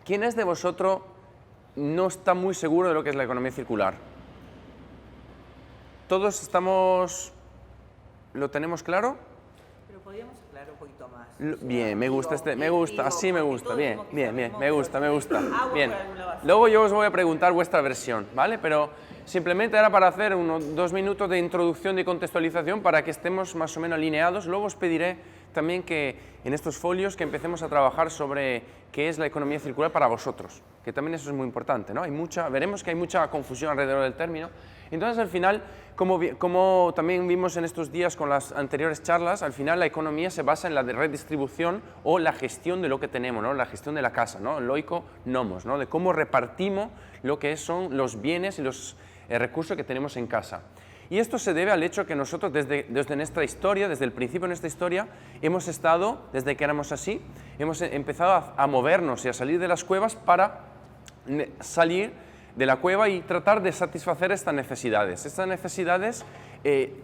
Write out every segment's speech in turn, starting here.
¿Quiénes de vosotros no está muy seguro de lo que es la economía circular? ¿Todos estamos... ¿Lo tenemos claro? Pero podríamos aclarar un poquito más. Bien, me gusta así me gusta, bien, me gusta. Agua Bien, por alguna base. luego yo os voy a preguntar vuestra versión, ¿vale? Pero simplemente era para hacer unos 2 minutos de introducción y contextualización para que estemos más o menos alineados. Luego os pediré también que en estos folios que empecemos a trabajar sobre qué es la economía circular para vosotros, que también eso es muy importante, ¿no? Veremos que hay mucha confusión alrededor del término. Entonces, al final, como también vimos en estos días con las anteriores charlas, al final la economía se basa en la redistribución o la gestión de lo que tenemos, ¿no? La gestión de la casa, ¿no? Loico nomos, ¿no? De cómo repartimos lo que son los bienes y los recursos que tenemos en casa. Y esto se debe al hecho que nosotros desde nuestra historia, desde el principio de nuestra historia, hemos estado, desde que éramos así, hemos empezado a movernos y a salir de las cuevas para salir de la cueva y tratar de satisfacer estas necesidades. Estas necesidades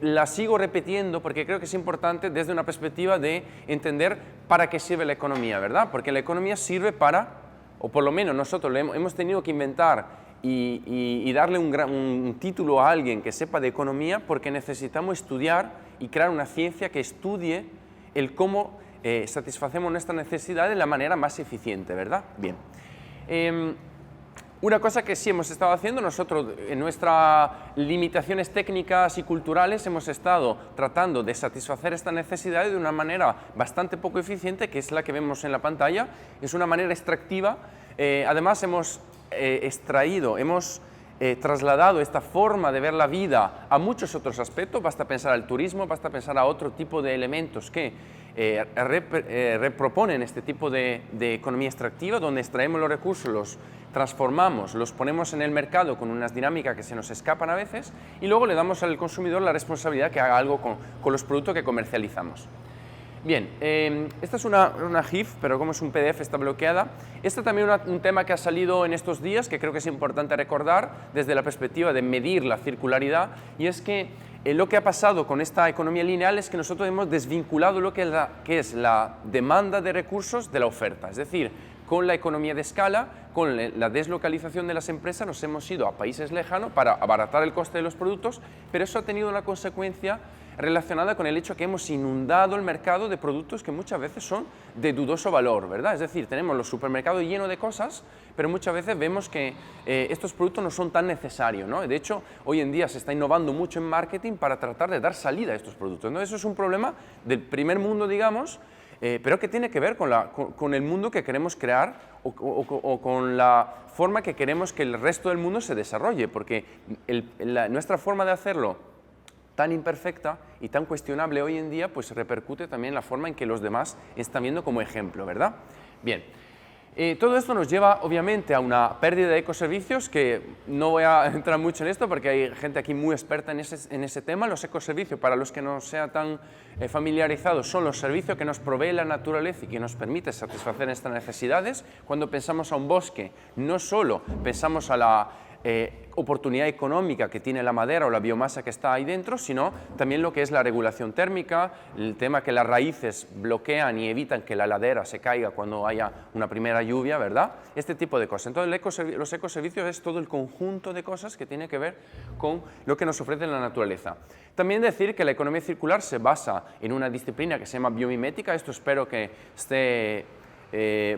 las sigo repitiendo porque creo que es importante desde una perspectiva de entender para qué sirve la economía, ¿verdad? Porque la economía sirve para, o por lo menos nosotros hemos tenido que inventar y darle un título a alguien que sepa de economía porque necesitamos estudiar y crear una ciencia que estudie el cómo satisfacemos nuestras necesidades de la manera más eficiente, ¿verdad? Bien. Una cosa que sí hemos estado haciendo nosotros en nuestras limitaciones técnicas y culturales hemos estado tratando de satisfacer estas necesidades de una manera bastante poco eficiente, que es la que vemos en la pantalla, es una manera extractiva. Además hemos trasladado esta forma de ver la vida a muchos otros aspectos, basta pensar al turismo, basta pensar a otro tipo de elementos que reproponen este tipo de economía extractiva, donde extraemos los recursos, los transformamos, los ponemos en el mercado con unas dinámicas que se nos escapan a veces y luego le damos al consumidor la responsabilidad que haga algo con los productos que comercializamos. Bien, esta es una GIF, pero como es un PDF está bloqueada. Este también es un tema que ha salido en estos días, que creo que es importante recordar desde la perspectiva de medir la circularidad, y es que lo que ha pasado con esta economía lineal es que nosotros hemos desvinculado lo que es la demanda de recursos de la oferta. Es decir, con la economía de escala, con la deslocalización de las empresas, nos hemos ido a países lejanos para abaratar el coste de los productos, pero eso ha tenido una consecuencia relacionada con el hecho que hemos inundado el mercado de productos que muchas veces son de dudoso valor, ¿verdad? Es decir, tenemos los supermercados llenos de cosas, pero muchas veces vemos que estos productos no son tan necesarios, ¿no? De hecho, hoy en día se está innovando mucho en marketing para tratar de dar salida a estos productos. Entonces, eso es un problema del primer mundo, digamos, pero que tiene que ver con el mundo que queremos crear o con la forma que queremos que el resto del mundo se desarrolle, porque nuestra forma de hacerlo tan imperfecta y tan cuestionable hoy en día, pues repercute también en la forma en que los demás están viendo como ejemplo, ¿verdad? Bien, todo esto nos lleva obviamente a una pérdida de ecoservicios, que no voy a entrar mucho en esto porque hay gente aquí muy experta en ese tema. Los ecoservicios, para los que no sean tan familiarizados, son los servicios que nos provee la naturaleza y que nos permite satisfacer estas necesidades. Cuando pensamos a un bosque, no solo pensamos a la oportunidad económica que tiene la madera o la biomasa que está ahí dentro, sino también lo que es la regulación térmica, el tema que las raíces bloquean y evitan que la ladera se caiga cuando haya una primera lluvia, ¿verdad? Este tipo de cosas. Entonces, los ecoservicios es todo el conjunto de cosas que tiene que ver con lo que nos ofrece la naturaleza. También decir que la economía circular se basa en una disciplina que se llama biomimética. Esto espero que esté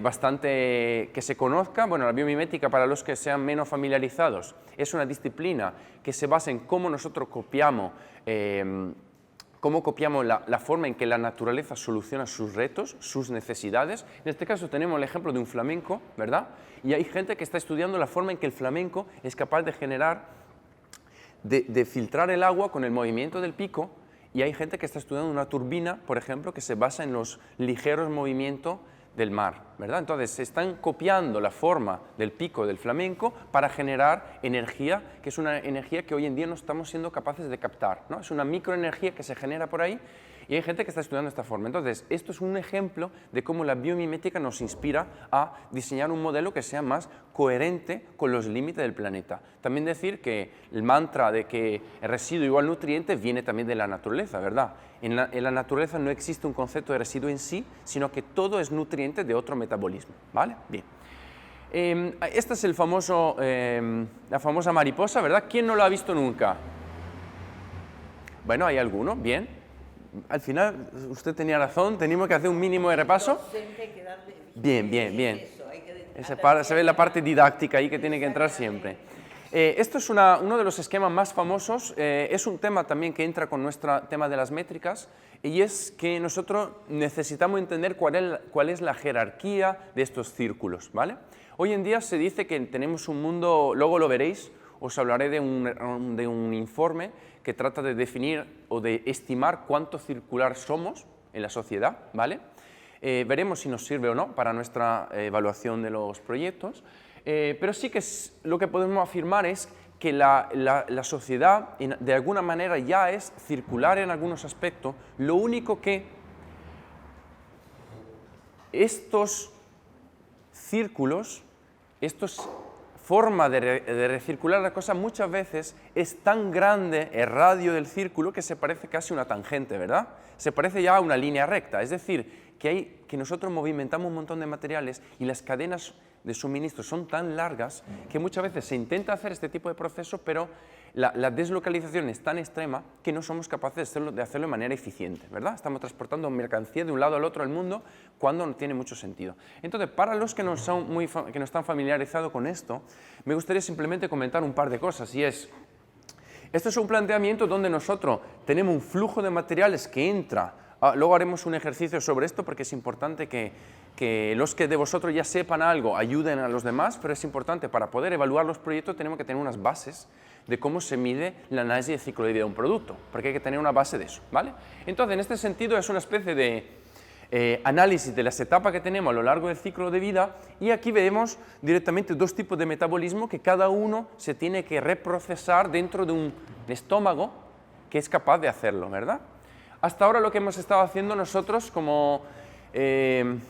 bastante que se conozca. Bueno, la biomimética, para los que sean menos familiarizados, es una disciplina que se basa en cómo nosotros copiamos la forma en que la naturaleza soluciona sus retos, sus necesidades. En este caso tenemos el ejemplo de un flamenco, ¿verdad? Y hay gente que está estudiando la forma en que el flamenco es capaz de generar, de filtrar el agua con el movimiento del pico, y hay gente que está estudiando una turbina, por ejemplo, que se basa en los ligeros movimientos del mar, ¿verdad? Entonces se están copiando la forma del pico del flamenco para generar energía, que es una energía que hoy en día no estamos siendo capaces de captar, ¿no? Es una microenergía que se genera por ahí y hay gente que está estudiando esta forma. Entonces, esto es un ejemplo de cómo la biomimética nos inspira a diseñar un modelo que sea más coherente con los límites del planeta. También decir que el mantra de que el residuo igual nutriente viene también de la naturaleza, ¿verdad? En la naturaleza no existe un concepto de residuo en sí, sino que todo es nutriente de otro metabolismo, ¿vale? Bien. Este es el famoso, la famosa mariposa, ¿verdad? ¿Quién no lo ha visto nunca? Bueno, hay alguno, bien. Al final, usted tenía razón, tenemos que hacer un mínimo de repaso. Bien, bien, bien. Se ve la parte didáctica ahí que tiene que entrar siempre. Esto es uno de los esquemas más famosos, es un tema también que entra con nuestro tema de las métricas, y es que nosotros necesitamos entender cuál es la jerarquía de estos círculos, ¿vale? Hoy en día se dice que tenemos un mundo, luego lo veréis, os hablaré de un informe que trata de definir o de estimar cuánto circular somos en la sociedad, ¿vale? Veremos si nos sirve o no para nuestra evaluación de los proyectos, pero sí que lo que podemos afirmar es que la sociedad de alguna manera ya es circular en algunos aspectos, lo único que estos círculos, estos forma de recircular la cosa muchas veces es tan grande el radio del círculo que se parece casi una tangente, ¿verdad? Se parece ya a una línea recta, es decir, que nosotros movimentamos un montón de materiales y las cadenas de suministro son tan largas que muchas veces se intenta hacer este tipo de proceso, pero la deslocalización es tan extrema que no somos capaces de hacerlo de manera eficiente, ¿verdad? Estamos transportando mercancía de un lado al otro del mundo cuando no tiene mucho sentido. Entonces, para los que no están familiarizados con esto, me gustaría simplemente comentar un par de cosas, y es, esto es un planteamiento donde nosotros tenemos un flujo de materiales que entra. Luego haremos un ejercicio sobre esto porque es importante que los que de vosotros ya sepan algo ayuden a los demás, pero es importante para poder evaluar los proyectos tenemos que tener unas bases de cómo se mide el análisis de ciclo de vida de un producto, porque hay que tener una base de eso, ¿vale? Entonces, en este sentido es una especie de análisis de las etapas que tenemos a lo largo del ciclo de vida, y aquí vemos directamente dos tipos de metabolismo que cada uno se tiene que reprocesar dentro de un estómago que es capaz de hacerlo, ¿verdad? Hasta ahora lo que hemos estado haciendo nosotros como en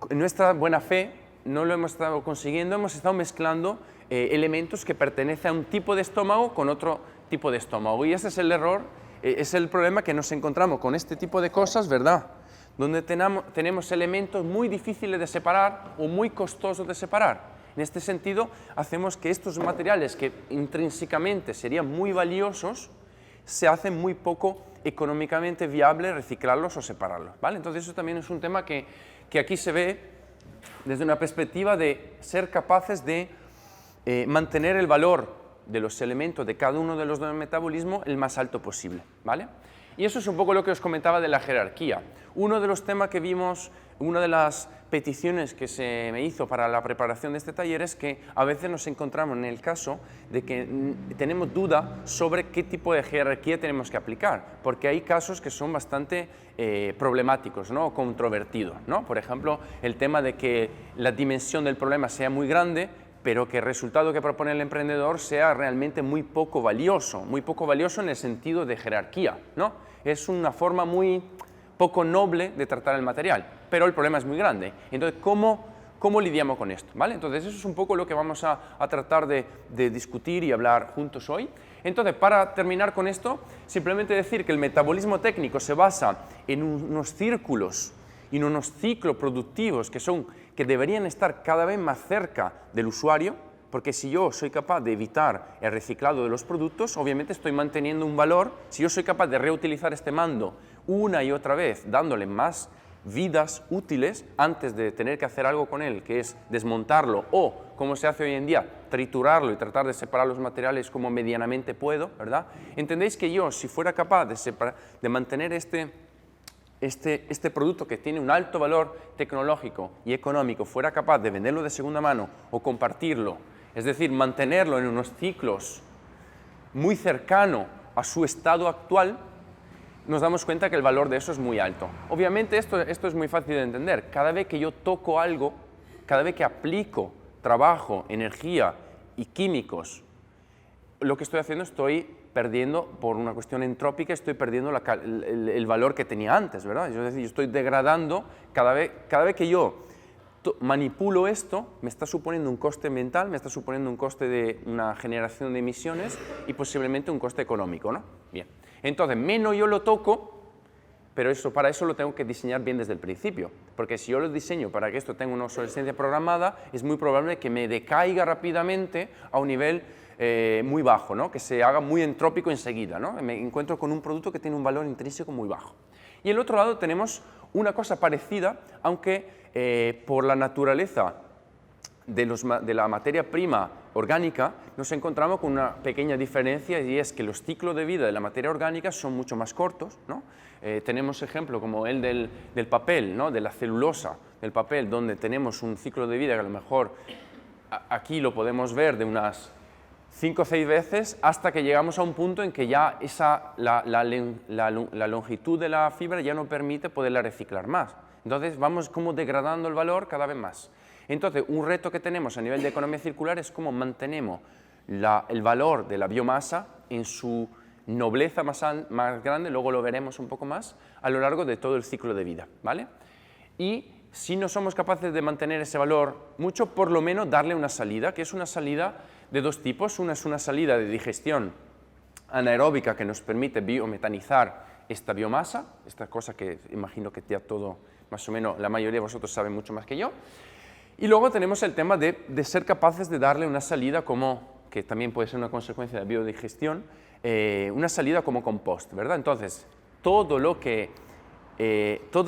nuestra buena fe, no lo hemos estado consiguiendo, hemos estado mezclando elementos que pertenecen a un tipo de estómago con otro tipo de estómago, y ese es el error, es el problema que nos encontramos con este tipo de cosas, ¿verdad? Donde tenemos elementos muy difíciles de separar o muy costosos de separar. En este sentido, hacemos que estos materiales que intrínsecamente serían muy valiosos, se hacen muy poco económicamente viable reciclarlos o separarlos, ¿vale? Entonces eso también es un tema que aquí se ve desde una perspectiva de ser capaces de mantener el valor de los elementos de cada uno de los metabolismos el más alto posible, ¿vale? Y eso es un poco lo que os comentaba de la jerarquía. Uno de los temas que vimos, una de las peticiones que se me hizo para la preparación de este taller es que a veces nos encontramos en el caso de que tenemos duda sobre qué tipo de jerarquía tenemos que aplicar, porque hay casos que son bastante problemáticos, ¿no? O controvertidos, ¿no? Por ejemplo, el tema de que la dimensión del problema sea muy grande, pero que el resultado que propone el emprendedor sea realmente muy poco valioso en el sentido de jerarquía, ¿no? Es una forma muy poco noble de tratar el material, pero el problema es muy grande. Entonces, ¿cómo lidiamos con esto? ¿Vale? Entonces, eso es un poco lo que vamos a tratar de discutir y hablar juntos hoy. Entonces, para terminar con esto, simplemente decir que el metabolismo técnico se basa en unos círculos y en unos ciclos productivos que deberían estar cada vez más cerca del usuario, porque si yo soy capaz de evitar el reciclado de los productos, obviamente estoy manteniendo un valor. Si yo soy capaz de reutilizar este mando una y otra vez, dándole más vidas útiles antes de tener que hacer algo con él, que es desmontarlo o, como se hace hoy en día, triturarlo y tratar de separar los materiales como medianamente puedo, ¿verdad? Entendéis que yo, si fuera capaz de mantener este producto que tiene un alto valor tecnológico y económico, fuera capaz de venderlo de segunda mano o compartirlo, es decir, mantenerlo en unos ciclos muy cercano a su estado actual, nos damos cuenta que el valor de eso es muy alto. Obviamente esto es muy fácil de entender. Cada vez que yo toco algo, cada vez que aplico trabajo, energía y químicos, lo que estoy haciendo, estoy perdiendo, por una cuestión entrópica, estoy perdiendo el valor que tenía antes, ¿verdad? Es decir, yo estoy degradando, cada vez que yo manipulo esto, me está suponiendo un coste ambiental, me está suponiendo un coste de una generación de emisiones y posiblemente un coste económico, ¿no? Bien. Entonces, menos yo lo toco, Pero para eso lo tengo que diseñar bien desde el principio, porque si yo lo diseño para que esto tenga una obsolescencia programada, es muy probable que me decaiga rápidamente a un nivel muy bajo, ¿no? Que se haga muy entrópico enseguida, ¿no? Me encuentro con un producto que tiene un valor intrínseco muy bajo. Y el otro lado tenemos una cosa parecida, aunque por la naturaleza de la materia prima orgánica nos encontramos con una pequeña diferencia, y es que los ciclos de vida de la materia orgánica son mucho más cortos, ¿no? Tenemos ejemplos como el del papel, ¿no? De la celulosa del papel, donde tenemos un ciclo de vida que a lo mejor aquí lo podemos ver de unas 5 o 6 veces, hasta que llegamos a un punto en que ya la longitud de la fibra ya no permite poderla reciclar más. Entonces vamos como degradando el valor cada vez más. Entonces, un reto que tenemos a nivel de economía circular es cómo mantenemos el valor de la biomasa en su nobleza más grande, luego lo veremos un poco más, a lo largo de todo el ciclo de vida, ¿vale? Y si no somos capaces de mantener ese valor mucho, por lo menos darle una salida, que es una salida de dos tipos. Una es una salida de digestión anaeróbica que nos permite biometanizar esta biomasa, esta cosa que imagino que ya todo, más o menos, la mayoría de vosotros saben mucho más que yo. Y luego tenemos el tema de ser capaces de darle una salida que también puede ser una consecuencia de biodigestión, una salida como compost, ¿verdad? Entonces, toda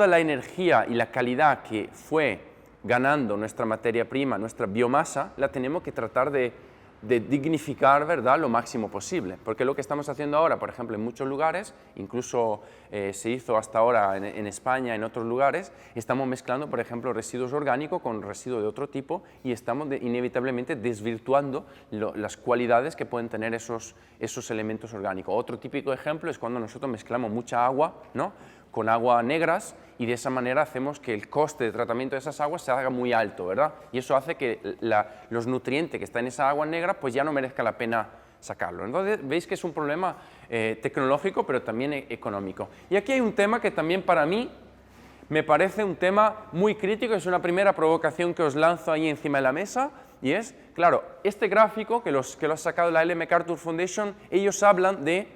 la energía y la calidad que fue ganando nuestra materia prima, nuestra biomasa, la tenemos que tratar de dignificar, ¿verdad?, lo máximo posible. Porque lo que estamos haciendo ahora, por ejemplo, en muchos lugares, incluso se hizo hasta ahora en España, en otros lugares, estamos mezclando, por ejemplo, residuos orgánicos con residuos de otro tipo y estamos inevitablemente desvirtuando las cualidades que pueden tener esos elementos orgánicos. Otro típico ejemplo es cuando nosotros mezclamos mucha agua, ¿no?, con agua negras, y de esa manera hacemos que el coste de tratamiento de esas aguas se haga muy alto, ¿verdad? Y eso hace que los nutrientes que están en esa agua negra pues ya no merezca la pena sacarlo. Entonces veis que es un problema tecnológico, pero también económico. Y aquí hay un tema que también para mí me parece un tema muy crítico, es una primera provocación que os lanzo ahí encima de la mesa, y es, claro, este gráfico que lo ha sacado la Ellen MacArthur Foundation, ellos hablan de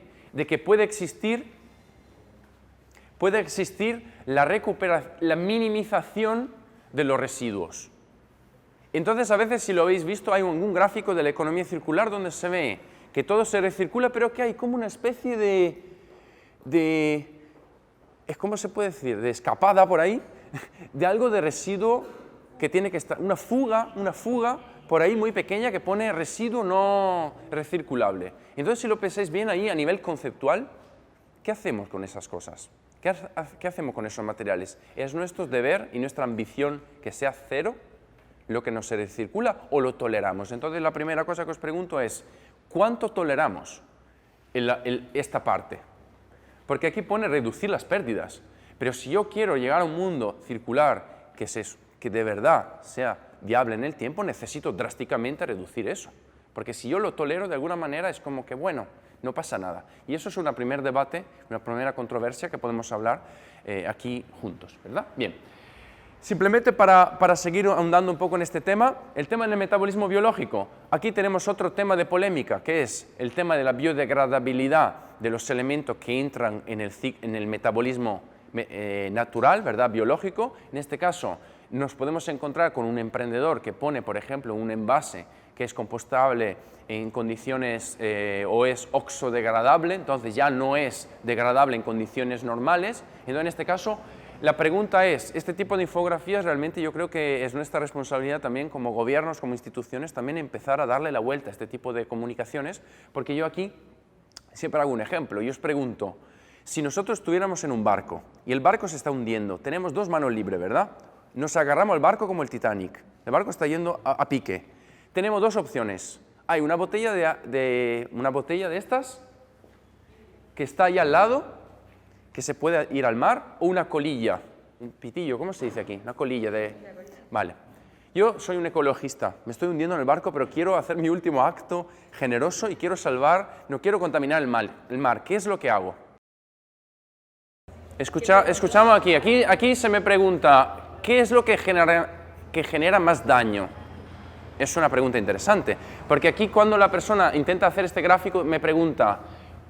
que puede existir la minimización de los residuos. Entonces, a veces, si lo habéis visto, hay un gráfico de la economía circular donde se ve que todo se recircula, pero que hay como una especie ¿cómo se puede decir?, de escapada por ahí, de algo de residuo que tiene que estar, una fuga por ahí muy pequeña que pone residuo no recirculable. Entonces, si lo pensáis bien ahí a nivel conceptual, ¿qué hacemos con esas cosas? ¿Qué hacemos con esos materiales? ¿Es nuestro deber y nuestra ambición que sea cero lo que no se recircula, o lo toleramos? Entonces, la primera cosa que os pregunto es, ¿cuánto toleramos esta parte? Porque aquí pone reducir las pérdidas, pero si yo quiero llegar a un mundo circular que de verdad sea viable en el tiempo, necesito drásticamente reducir eso. Porque si yo lo tolero de alguna manera, es como que, bueno, no pasa nada. Y eso es un primer debate, una primera controversia que podemos hablar aquí juntos, ¿verdad? Bien, simplemente para seguir ahondando un poco en este tema, el tema del metabolismo biológico. Aquí tenemos otro tema de polémica, que es el tema de la biodegradabilidad de los elementos que entran en el metabolismo natural, ¿verdad?, biológico. En este caso, nos podemos encontrar con un emprendedor que pone, por ejemplo, un envase que es compostable en condiciones o es oxodegradable, entonces ya no es degradable en condiciones normales. Entonces, en este caso, la pregunta es, este tipo de infografías realmente yo creo que es nuestra responsabilidad también como gobiernos, como instituciones, también empezar a darle la vuelta a este tipo de comunicaciones, porque yo aquí siempre hago un ejemplo y os pregunto, si nosotros estuviéramos en un barco y el barco se está hundiendo, tenemos dos manos libres, ¿verdad? Nos agarramos al barco como el Titanic, el barco está yendo a pique. Tenemos dos opciones. Hay una botella de estas que está ahí al lado, que se puede ir al mar, o una colilla, un pitillo, ¿cómo se dice aquí? Una colilla de... Vale. Yo soy un ecologista, me estoy hundiendo en el barco, pero quiero hacer mi último acto generoso y quiero salvar, no quiero contaminar el mar. ¿Qué es lo que hago? Escuchamos aquí se me pregunta, ¿qué es lo que genera más daño? Es una pregunta interesante, porque aquí cuando la persona intenta hacer este gráfico me pregunta,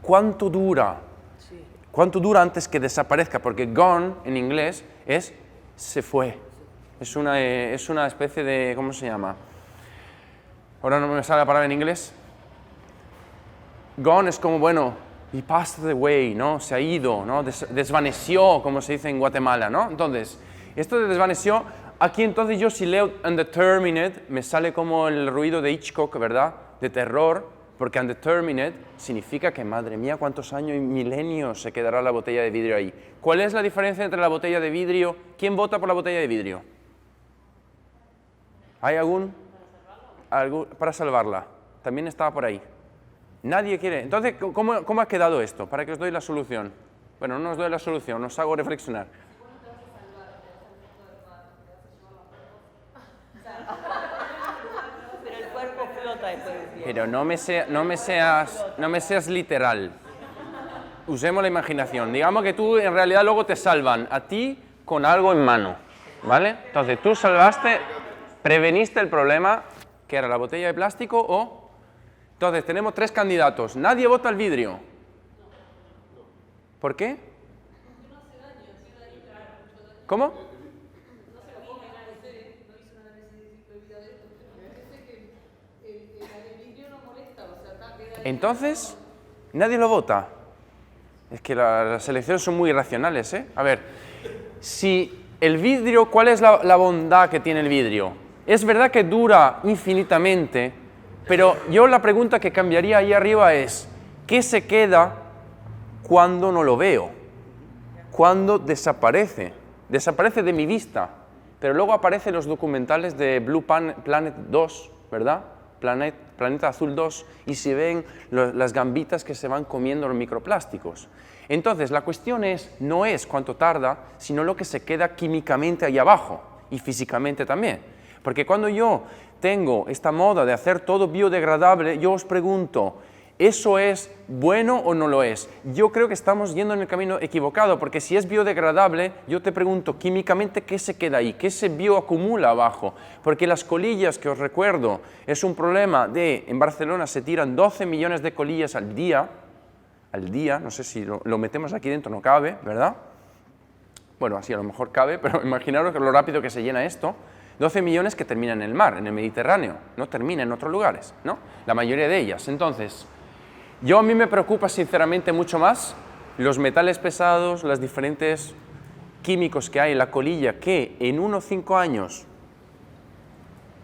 ¿cuánto dura? ¿Cuánto dura antes que desaparezca? Porque gone en inglés es se fue. Es una especie de, ¿cómo se llama? Ahora no me sale la palabra en inglés. Gone es como, bueno, he passed away, ¿no? Se ha ido, ¿no? Desvaneció, como se dice en Guatemala, ¿no? Entonces, esto de desvaneció, aquí entonces yo si leo undetermined, me sale como el ruido de Hitchcock, ¿verdad? De terror, porque undetermined significa que, madre mía, cuántos años y milenios se quedará la botella de vidrio ahí. ¿Cuál es la diferencia entre la botella de vidrio? ¿Quién vota por la botella de vidrio? ¿Hay algún para salvarla? También estaba por ahí. Nadie quiere. Entonces, ¿cómo ha quedado esto? Para que os doy la solución. Bueno, no os doy la solución, os hago reflexionar. Pero el cuerpo flota después del tiempo. Pero no me seas literal. Usemos la imaginación. Digamos que tú en realidad luego te salvan a ti con algo en mano, ¿vale? Entonces tú salvaste, preveniste el problema, que era la botella de plástico o... Entonces tenemos 3 candidatos. Nadie vota al vidrio. ¿Por qué? ¿Cómo? Entonces, nadie lo vota. Es que las elecciones son muy irracionales, ¿eh? A ver, si el vidrio, ¿cuál es la bondad que tiene el vidrio? Es verdad que dura infinitamente, pero yo la pregunta que cambiaría ahí arriba es, ¿qué se queda cuando no lo veo? ¿Cuándo desaparece? Desaparece de mi vista, pero luego aparecen los documentales de Blue Planet 2, ¿verdad? Planeta Azul 2, y se ven las gambitas que se van comiendo los microplásticos. Entonces, la cuestión no es cuánto tarda, sino lo que se queda químicamente ahí abajo, y físicamente también. Porque cuando yo tengo esta moda de hacer todo biodegradable, yo os pregunto, ¿eso es bueno o no lo es? Yo creo que estamos yendo en el camino equivocado, porque si es biodegradable, yo te pregunto, químicamente, ¿qué se queda ahí? ¿Qué se bioacumula abajo? Porque las colillas, que os recuerdo, es un problema en Barcelona se tiran 12 millones de colillas al día, no sé si lo metemos aquí dentro, no cabe, ¿verdad? Bueno, así a lo mejor cabe, pero imaginaros lo rápido que se llena esto. 12 millones que terminan en el mar, en el Mediterráneo, no terminan en otros lugares, ¿no? La mayoría de ellas. Entonces, a mí me preocupa sinceramente mucho más los metales pesados, los diferentes químicos que hay en la colilla, que en unos 5 años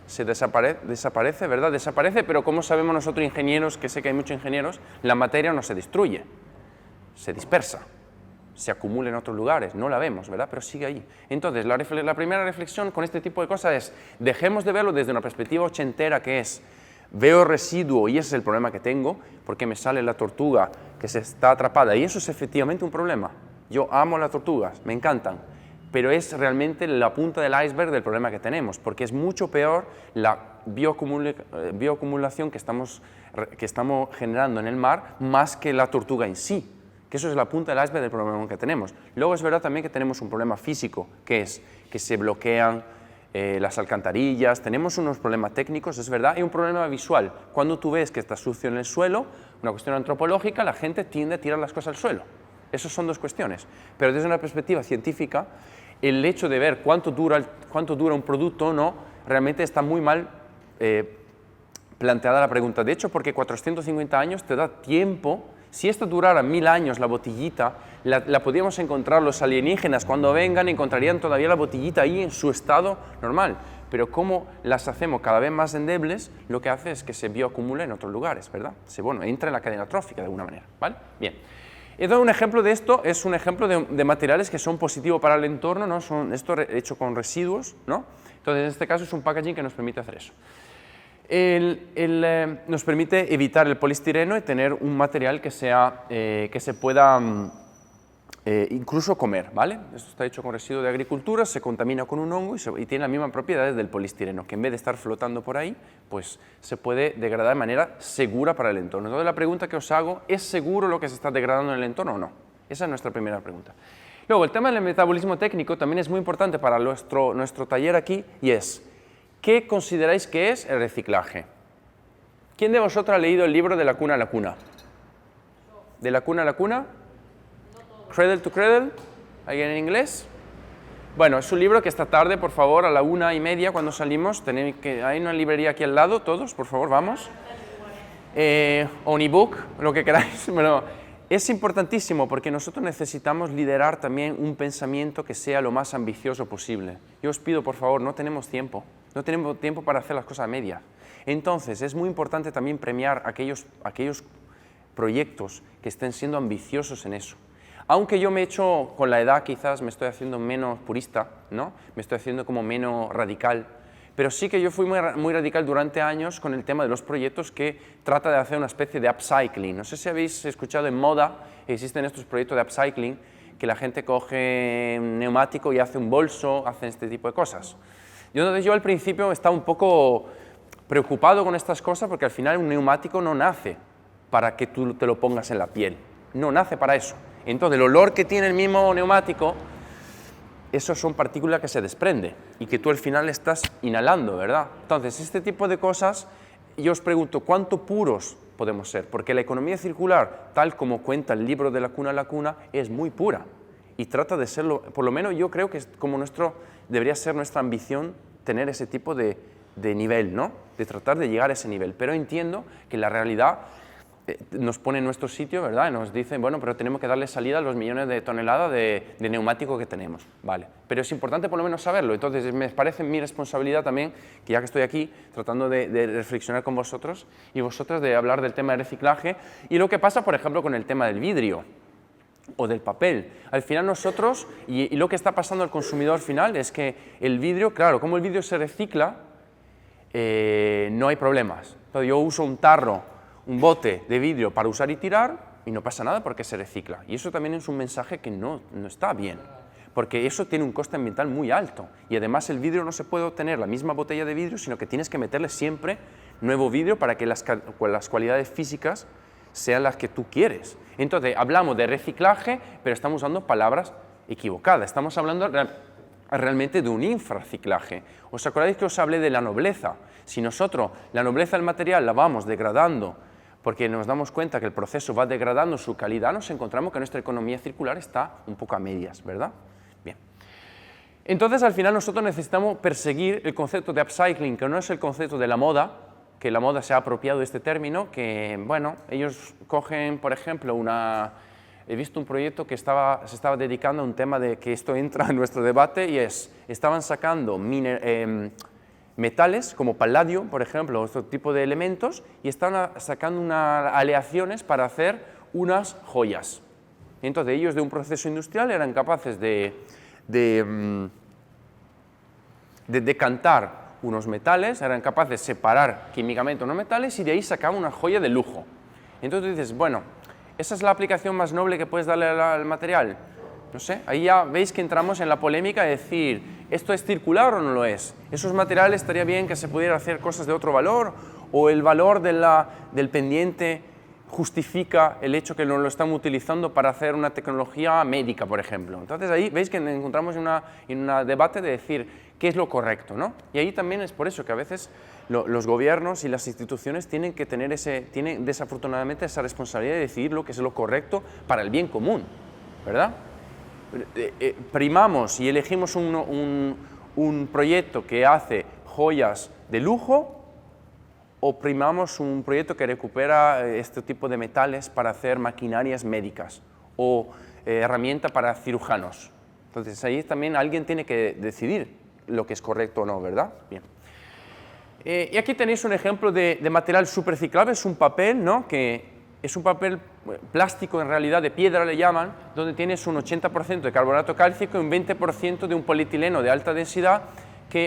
se desaparece, ¿verdad? Desaparece, pero como sabemos nosotros ingenieros, que sé que hay muchos ingenieros, la materia no se destruye, se dispersa, se acumula en otros lugares, no la vemos, ¿verdad? Pero sigue ahí. Entonces, la primera reflexión con este tipo de cosas es, dejemos de verlo desde una perspectiva ochentera, que es, veo residuo y ese es el problema que tengo, porque me sale la tortuga que se está atrapada, y eso es efectivamente un problema. Yo amo las tortugas, me encantan, pero es realmente la punta del iceberg del problema que tenemos, porque es mucho peor la bioacumulación que estamos generando en el mar, más que la tortuga en sí, que eso es la punta del iceberg del problema que tenemos. Luego es verdad también que tenemos un problema físico, que es que se bloquean las alcantarillas, tenemos unos problemas técnicos, es verdad, y un problema visual. Cuando tú ves que está sucio en el suelo, una cuestión antropológica, la gente tiende a tirar las cosas al suelo. Esas son 2 cuestiones. Pero desde una perspectiva científica, el hecho de ver cuánto dura un producto o no, realmente está muy mal planteada la pregunta. De hecho, porque 450 años te da tiempo. Si esto durara 1000 años, la botellita, la podríamos encontrar los alienígenas. Cuando vengan, encontrarían todavía la botellita ahí en su estado normal. Pero como las hacemos cada vez más endebles, lo que hace es que se bioacumula en otros lugares, ¿verdad? Entra en la cadena trófica de alguna manera, ¿vale? Bien. He dado un ejemplo de esto, es un ejemplo de materiales que son positivos para el entorno, ¿no? Esto hecho con residuos, ¿no? Entonces, en este caso es un packaging que nos permite hacer eso. Nos permite evitar el poliestireno y tener un material que se pueda incluso comer, ¿vale? Esto está hecho con residuos de agricultura, se contamina con un hongo y tiene las mismas propiedades del poliestireno, que en vez de estar flotando por ahí, pues se puede degradar de manera segura para el entorno. Entonces la pregunta que os hago, ¿es seguro lo que se está degradando en el entorno o no? Esa es nuestra primera pregunta. Luego, el tema del metabolismo técnico también es muy importante para nuestro taller aquí, y es, ¿qué consideráis que es el reciclaje? ¿Quién de vosotros ha leído el libro De la cuna a la cuna? ¿De la cuna a la cuna? Cradle to Cradle, ¿alguien en inglés? Bueno, es un libro que esta tarde, por favor, a la 1:30 cuando salimos, hay una librería aquí al lado, todos, por favor, vamos. O un ebook, lo que queráis. Bueno, es importantísimo porque nosotros necesitamos liderar también un pensamiento que sea lo más ambicioso posible. Yo os pido, por favor, no tenemos tiempo para hacer las cosas a medias. Entonces, es muy importante también premiar aquellos proyectos que estén siendo ambiciosos en eso. Aunque yo me he hecho, con la edad quizás me estoy haciendo menos purista, ¿no? Me estoy haciendo como menos radical, pero sí que yo fui muy radical durante años con el tema de los proyectos que trata de hacer una especie de upcycling. No sé si habéis escuchado en moda, existen estos proyectos de upcycling, que la gente coge un neumático y hace un bolso, hacen este tipo de cosas. Yo al principio estaba un poco preocupado con estas cosas porque al final un neumático no nace para que tú te lo pongas en la piel, no nace para eso. Entonces, el olor que tiene el mismo neumático, eso son partículas que se desprenden y que tú al final estás inhalando, ¿verdad? Entonces, este tipo de cosas, yo os pregunto, ¿cuánto puros podemos ser? Porque la economía circular, tal como cuenta el libro de La Cuna a la Cuna, es muy pura y trata de serlo, por lo menos yo creo que es como debería ser nuestra ambición tener ese tipo de nivel, ¿no? De tratar de llegar a ese nivel, pero entiendo que la realidad nos pone en nuestro sitio, ¿verdad? Y nos dice, bueno, pero tenemos que darle salida a los millones de toneladas de neumáticos que tenemos, ¿vale? Pero es importante por lo menos saberlo, entonces me parece mi responsabilidad también, que ya que estoy aquí tratando de reflexionar con vosotros y vosotras de hablar del tema de reciclaje y lo que pasa, por ejemplo, con el tema del vidrio o del papel. Al final nosotros, y lo que está pasando al consumidor final es que el vidrio, claro, como el vidrio se recicla, no hay problemas. Entonces yo uso un tarro, un bote de vidrio para usar y tirar y no pasa nada porque se recicla. Y eso también es un mensaje que no está bien, porque eso tiene un coste ambiental muy alto y además el vidrio no se puede obtener la misma botella de vidrio, sino que tienes que meterle siempre nuevo vidrio para que las cualidades físicas sean las que tú quieres. Entonces hablamos de reciclaje, pero estamos usando palabras equivocadas, estamos hablando realmente de un infrarreciclaje. ¿Os acordáis que os hablé de la nobleza? Si nosotros la nobleza del material la vamos degradando porque nos damos cuenta que el proceso va degradando su calidad, nos encontramos que nuestra economía circular está un poco a medias, ¿verdad? Bien. Entonces, al final, nosotros necesitamos perseguir el concepto de upcycling, que no es el concepto de la moda, que la moda se ha apropiado de este término, que, bueno, ellos cogen, por ejemplo, he visto un proyecto que se estaba dedicando a un tema de que esto entra en nuestro debate y estaban sacando metales como paladio, por ejemplo, otro tipo de elementos, y estaban sacando unas aleaciones para hacer unas joyas. Entonces ellos de un proceso industrial eran capaces de decantar unos metales, eran capaces de separar químicamente unos metales y de ahí sacaban una joya de lujo. Entonces tú dices, bueno, ¿esa es la aplicación más noble que puedes darle al material? No sé, ahí ya veis que entramos en la polémica de decir, ¿esto es circular o no lo es? ¿Esos materiales estaría bien que se pudiera hacer cosas de otro valor? ¿O el valor del pendiente justifica el hecho que no lo están utilizando para hacer una tecnología médica, por ejemplo? Entonces ahí veis que nos encontramos en un debate de decir qué es lo correcto, ¿no? Y ahí también es por eso que a veces los gobiernos y las instituciones tienen que tener tienen desafortunadamente esa responsabilidad de decidir lo que es lo correcto para el bien común, ¿verdad? Primamos y elegimos un proyecto que hace joyas de lujo o primamos un proyecto que recupera este tipo de metales para hacer maquinarias médicas o herramientas para cirujanos. Entonces ahí también alguien tiene que decidir lo que es correcto o no, ¿verdad? Bien. Y aquí tenéis un ejemplo de material superciclable, es un papel, ¿no? Que es un papel plástico, en realidad de piedra le llaman, donde tienes un 80% de carbonato cálcico y un 20% de un polietileno de alta densidad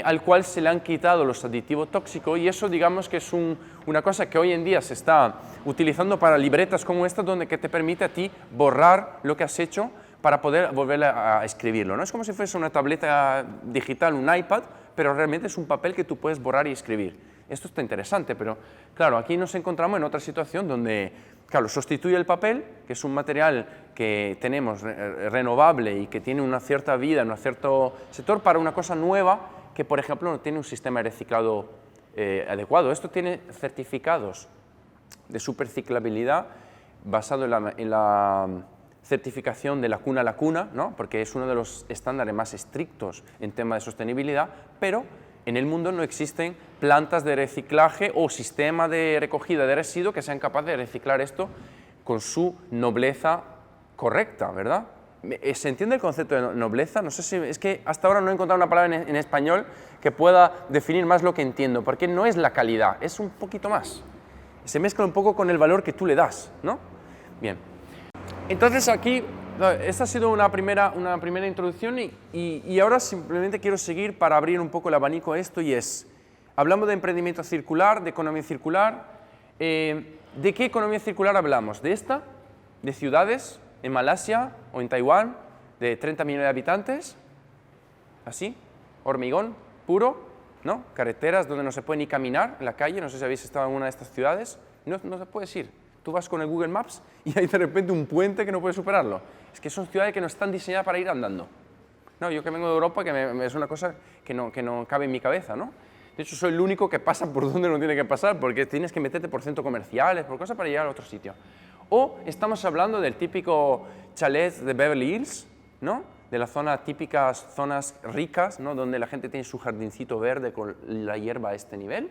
al cual se le han quitado los aditivos tóxicos, y eso digamos que es una cosa que hoy en día se está utilizando para libretas como esta, donde que te permite a ti borrar lo que has hecho para poder volver a escribirlo, ¿no? Es como si fuese una tableta digital, un iPad, pero realmente es un papel que tú puedes borrar y escribir. Esto está interesante, pero claro, aquí nos encontramos en otra situación donde, claro, sustituye el papel, que es un material que tenemos renovable y que tiene una cierta vida en un cierto sector, para una cosa nueva que, por ejemplo, no tiene un sistema de reciclado adecuado. Esto tiene certificados de superciclabilidad basado en certificación de la cuna a la cuna, ¿no? Porque es uno de los estándares más estrictos en tema de sostenibilidad, pero en el mundo no existen plantas de reciclaje o sistemas de recogida de residuos que sean capaces de reciclar esto con su nobleza correcta, ¿verdad? ¿Se entiende el concepto de nobleza? No sé si, es que hasta ahora no he encontrado una palabra en español que pueda definir más lo que entiendo, porque no es la calidad, es un poquito más. Se mezcla un poco con el valor que tú le das, ¿no? Bien. Entonces aquí, esta ha sido una primera introducción y ahora simplemente quiero seguir para abrir un poco el abanico a esto y es, hablamos de emprendimiento circular, de economía circular, ¿de qué economía circular hablamos? ¿De esta? ¿De ciudades en Malasia o en Taiwán de 30 millones de habitantes? ¿Así? ¿Hormigón puro? ¿No? Carreteras donde no se puede ni caminar en la calle, no sé si habéis estado en una de estas ciudades, no se puede ir. Tú vas con el Google Maps y hay de repente un puente que no puedes superarlo. Es que son ciudades que no están diseñadas para ir andando. No, yo que vengo de Europa, que es una cosa que no cabe en mi cabeza, ¿no? De hecho, soy el único que pasa por donde no tiene que pasar, porque tienes que meterte por centros comerciales, por cosas para llegar a otro sitio. O estamos hablando del típico chalet de Beverly Hills, ¿no? De las zonas típicas, zonas ricas, ¿no? Donde la gente tiene su jardincito verde con la hierba a este nivel.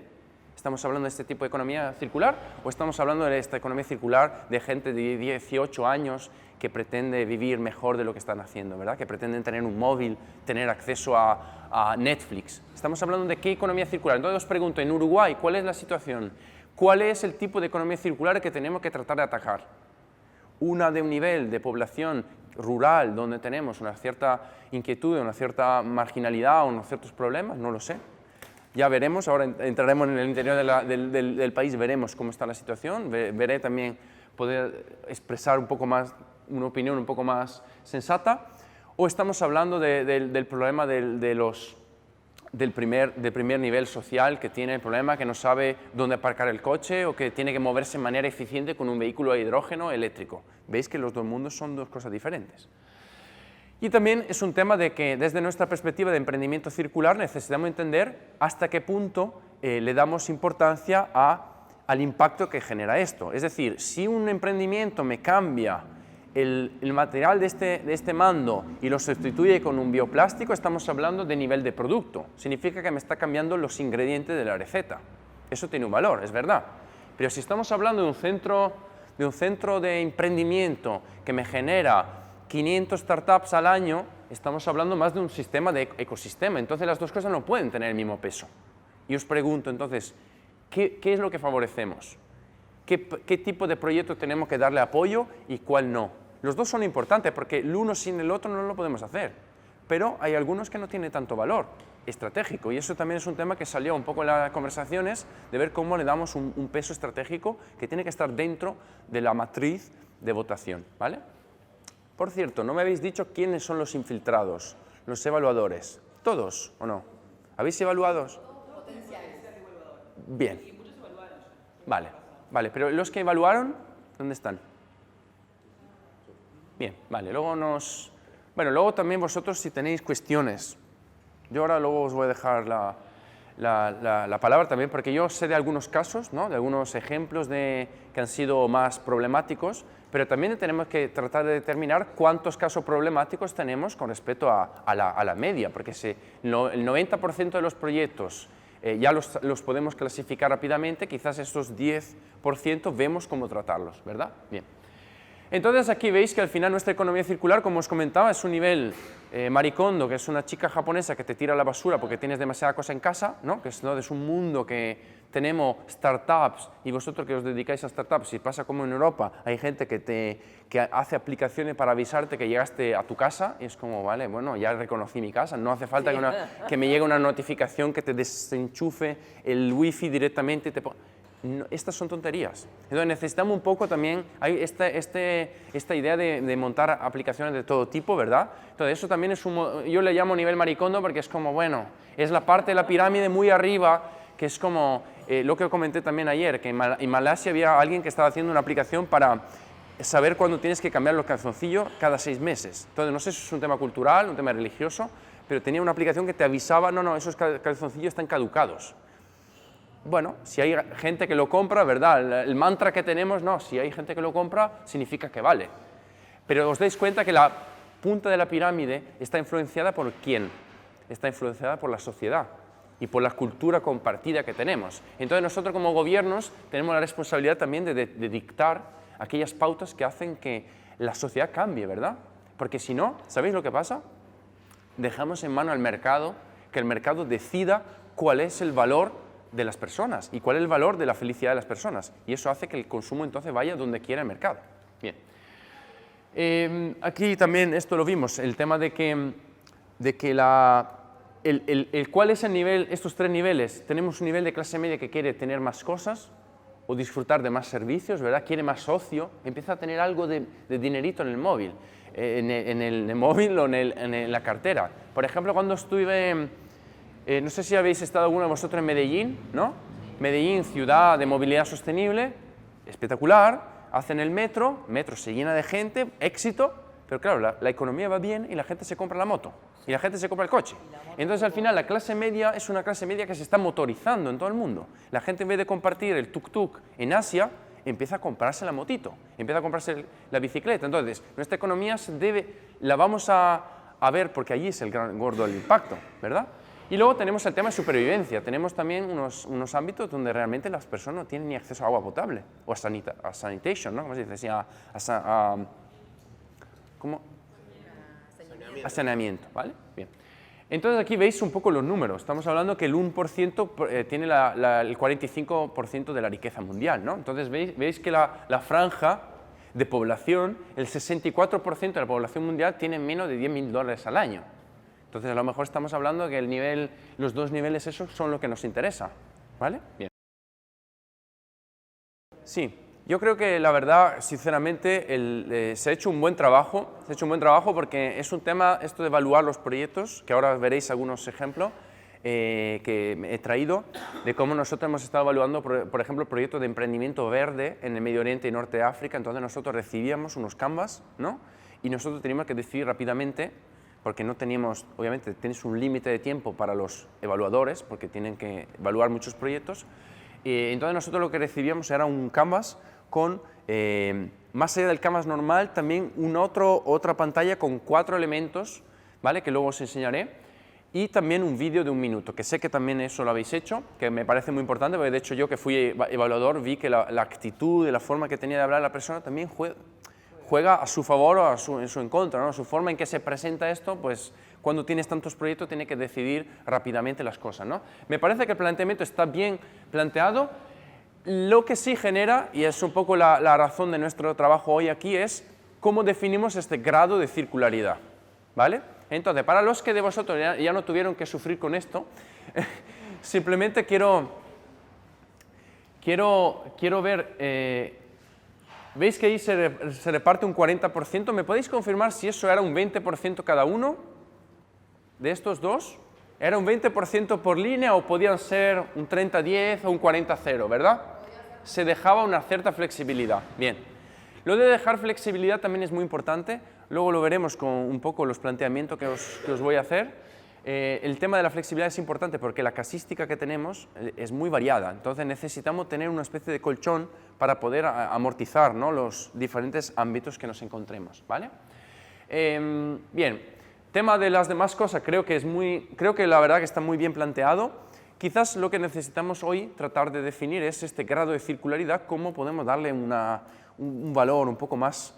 ¿Estamos hablando de este tipo de economía circular o estamos hablando de esta economía circular de gente de 18 años que pretende vivir mejor de lo que están haciendo, ¿verdad? Que pretenden tener un móvil, tener acceso a Netflix? Estamos hablando de qué economía circular. Entonces os pregunto, en Uruguay, ¿cuál es la situación? ¿Cuál es el tipo de economía circular que tenemos que tratar de atacar? Una de un nivel de población rural donde tenemos una cierta inquietud, una cierta marginalidad o unos ciertos problemas, no lo sé. Ya veremos, ahora entraremos en el interior del país, veremos cómo está la situación, veré también poder expresar un poco más, una opinión un poco más sensata, o estamos hablando del problema del primer nivel social que tiene el problema, que no sabe dónde aparcar el coche o que tiene que moverse de manera eficiente con un vehículo a hidrógeno eléctrico. Veis que los dos mundos son dos cosas diferentes. Y también es un tema de que desde nuestra perspectiva de emprendimiento circular necesitamos entender hasta qué punto le damos importancia al impacto que genera esto. Es decir, si un emprendimiento me cambia el material de este mando y lo sustituye con un bioplástico, estamos hablando de nivel de producto. Significa que me está cambiando los ingredientes de la receta. Eso tiene un valor, es verdad. Pero si estamos hablando de un centro de emprendimiento que me genera 500 startups al año, estamos hablando más de un sistema de ecosistema. Entonces las dos cosas no pueden tener el mismo peso. Y os pregunto entonces, ¿qué es lo que favorecemos? ¿Qué tipo de proyecto tenemos que darle apoyo y cuál no? Los dos son importantes porque el uno sin el otro no lo podemos hacer. Pero hay algunos que no tienen tanto valor estratégico y eso también es un tema que salió un poco en las conversaciones de ver cómo le damos un peso estratégico que tiene que estar dentro de la matriz de votación, ¿vale? Por cierto, no me habéis dicho quiénes son los infiltrados, los evaluadores. ¿Todos o no? ¿Habéis evaluados? Bien. Vale, pero los que evaluaron, ¿dónde están? Bien, vale, luego también vosotros si tenéis cuestiones. Yo ahora luego os voy a dejar la palabra también, porque yo sé de algunos casos, ¿no? De algunos ejemplos que han sido más problemáticos, pero también tenemos que tratar de determinar cuántos casos problemáticos tenemos con respecto a la media, porque si el 90% de los proyectos ya los podemos clasificar rápidamente, quizás estos 10% vemos cómo tratarlos, ¿verdad? Bien. Entonces aquí veis que al final nuestra economía circular, como os comentaba, es un nivel Marie Kondo, que es una chica japonesa que te tira la basura porque tienes demasiada cosa en casa, ¿no? Que es un mundo que tenemos startups y vosotros que os dedicáis a startups, si pasa como en Europa, hay gente que hace aplicaciones para avisarte que llegaste a tu casa y es como, vale, bueno, ya reconocí mi casa, no hace falta que me llegue una notificación que te desenchufe el wifi directamente y te no, estas son tonterías. Entonces necesitamos un poco también, hay esta idea de montar aplicaciones de todo tipo, ¿verdad? Entonces eso también es yo le llamo nivel Marie Kondo porque es como, bueno, es la parte de la pirámide muy arriba, que es como lo que comenté también ayer, que en Malasia había alguien que estaba haciendo una aplicación para saber cuándo tienes que cambiar los calzoncillos cada 6 meses. Entonces no sé si es un tema cultural, un tema religioso, pero tenía una aplicación que te avisaba, no, esos calzoncillos están caducados. Bueno, si hay gente que lo compra, ¿verdad? El mantra que tenemos, no, si hay gente que lo compra, significa que vale. Pero os dais cuenta que la punta de la pirámide está influenciada por ¿quién? Está influenciada por la sociedad y por la cultura compartida que tenemos. Entonces nosotros como gobiernos tenemos la responsabilidad también de dictar aquellas pautas que hacen que la sociedad cambie, ¿verdad? Porque si no, ¿sabéis lo que pasa? Dejamos en mano al mercado, que el mercado decida cuál es el valor de las personas y cuál es el valor de la felicidad de las personas. Y eso hace que el consumo entonces vaya donde quiera el mercado. Bien. Aquí también esto lo vimos, el tema de que ¿cuál es el nivel, estos tres niveles? Tenemos un nivel de clase media que quiere tener más cosas o disfrutar de más servicios, ¿verdad? Quiere más ocio, empieza a tener algo de dinerito en el móvil, en el móvil o en la cartera. Por ejemplo, cuando estuve, no sé si habéis estado alguno de vosotros en Medellín, ¿no? Medellín, ciudad de movilidad sostenible, espectacular, hacen el metro se llena de gente, éxito, pero claro, la economía va bien y la gente se compra la moto y la gente se compra el coche. Entonces al final la clase media es una clase media que se está motorizando en todo el mundo. La gente en vez de compartir el tuk-tuk en Asia, empieza a comprarse la motito, empieza a comprarse la bicicleta. Entonces nuestra economía la vamos a ver porque allí es el gran gordo del impacto, ¿verdad? Y luego tenemos el tema de supervivencia. Tenemos también unos ámbitos donde realmente las personas no tienen ni acceso a agua potable o a sanitation, ¿no? ¿Cómo se dice? ¿Cómo? A saneamiento, ¿vale? Bien. Entonces aquí veis un poco los números. Estamos hablando que el 1% tiene el 45% de la riqueza mundial, ¿no? Entonces veis que la franja de población, el 64% de la población mundial tiene menos de $10.000 al año. Entonces a lo mejor estamos hablando que los dos niveles esos son lo que nos interesa, ¿vale? Bien. Sí. Yo creo que la verdad, sinceramente, se ha hecho un buen trabajo, porque es un tema, esto de evaluar los proyectos, que ahora veréis algunos ejemplos que he traído, de cómo nosotros hemos estado evaluando, por ejemplo, proyectos de emprendimiento verde en el Medio Oriente y Norte de África. Entonces nosotros recibíamos unos canvas, ¿no? Y nosotros teníamos que decidir rápidamente, porque no teníamos, obviamente, tienes un límite de tiempo para los evaluadores, porque tienen que evaluar muchos proyectos. Entonces nosotros lo que recibíamos era un canvas con, más allá del canvas normal, también otra pantalla con 4 elementos, ¿vale? Que luego os enseñaré, y también un vídeo de 1 minuto, que sé que también eso lo habéis hecho, que me parece muy importante, porque de hecho yo que fui evaluador vi que la actitud y la forma que tenía de hablar la persona también juega a su favor o en su en contra, ¿no? Su forma en que se presenta esto, pues cuando tienes tantos proyectos tiene que decidir rápidamente las cosas, ¿no? Me parece que el planteamiento está bien planteado. Lo que sí genera, y es un poco la razón de nuestro trabajo hoy aquí, es cómo definimos este grado de circularidad, ¿vale? Entonces, para los que de vosotros ya no tuvieron que sufrir con esto, simplemente quiero ver, ¿veis que ahí se reparte un 40%? ¿Me podéis confirmar si eso era un 20% cada uno de estos dos? ¿Era un 20% por línea o podían ser un 30-10 o un 40-0, verdad? Se dejaba una cierta flexibilidad. Bien. Lo de dejar flexibilidad también es muy importante. Luego lo veremos con un poco los planteamientos que os voy a hacer. El tema de la flexibilidad es importante porque la casística que tenemos es muy variada. Entonces necesitamos tener una especie de colchón para poder amortizar, ¿no? Los diferentes ámbitos que nos encontremos, ¿vale? Bien. Tema de las demás cosas, creo que la verdad que está muy bien planteado. Quizás lo que necesitamos hoy tratar de definir es este grado de circularidad, cómo podemos darle un valor un poco más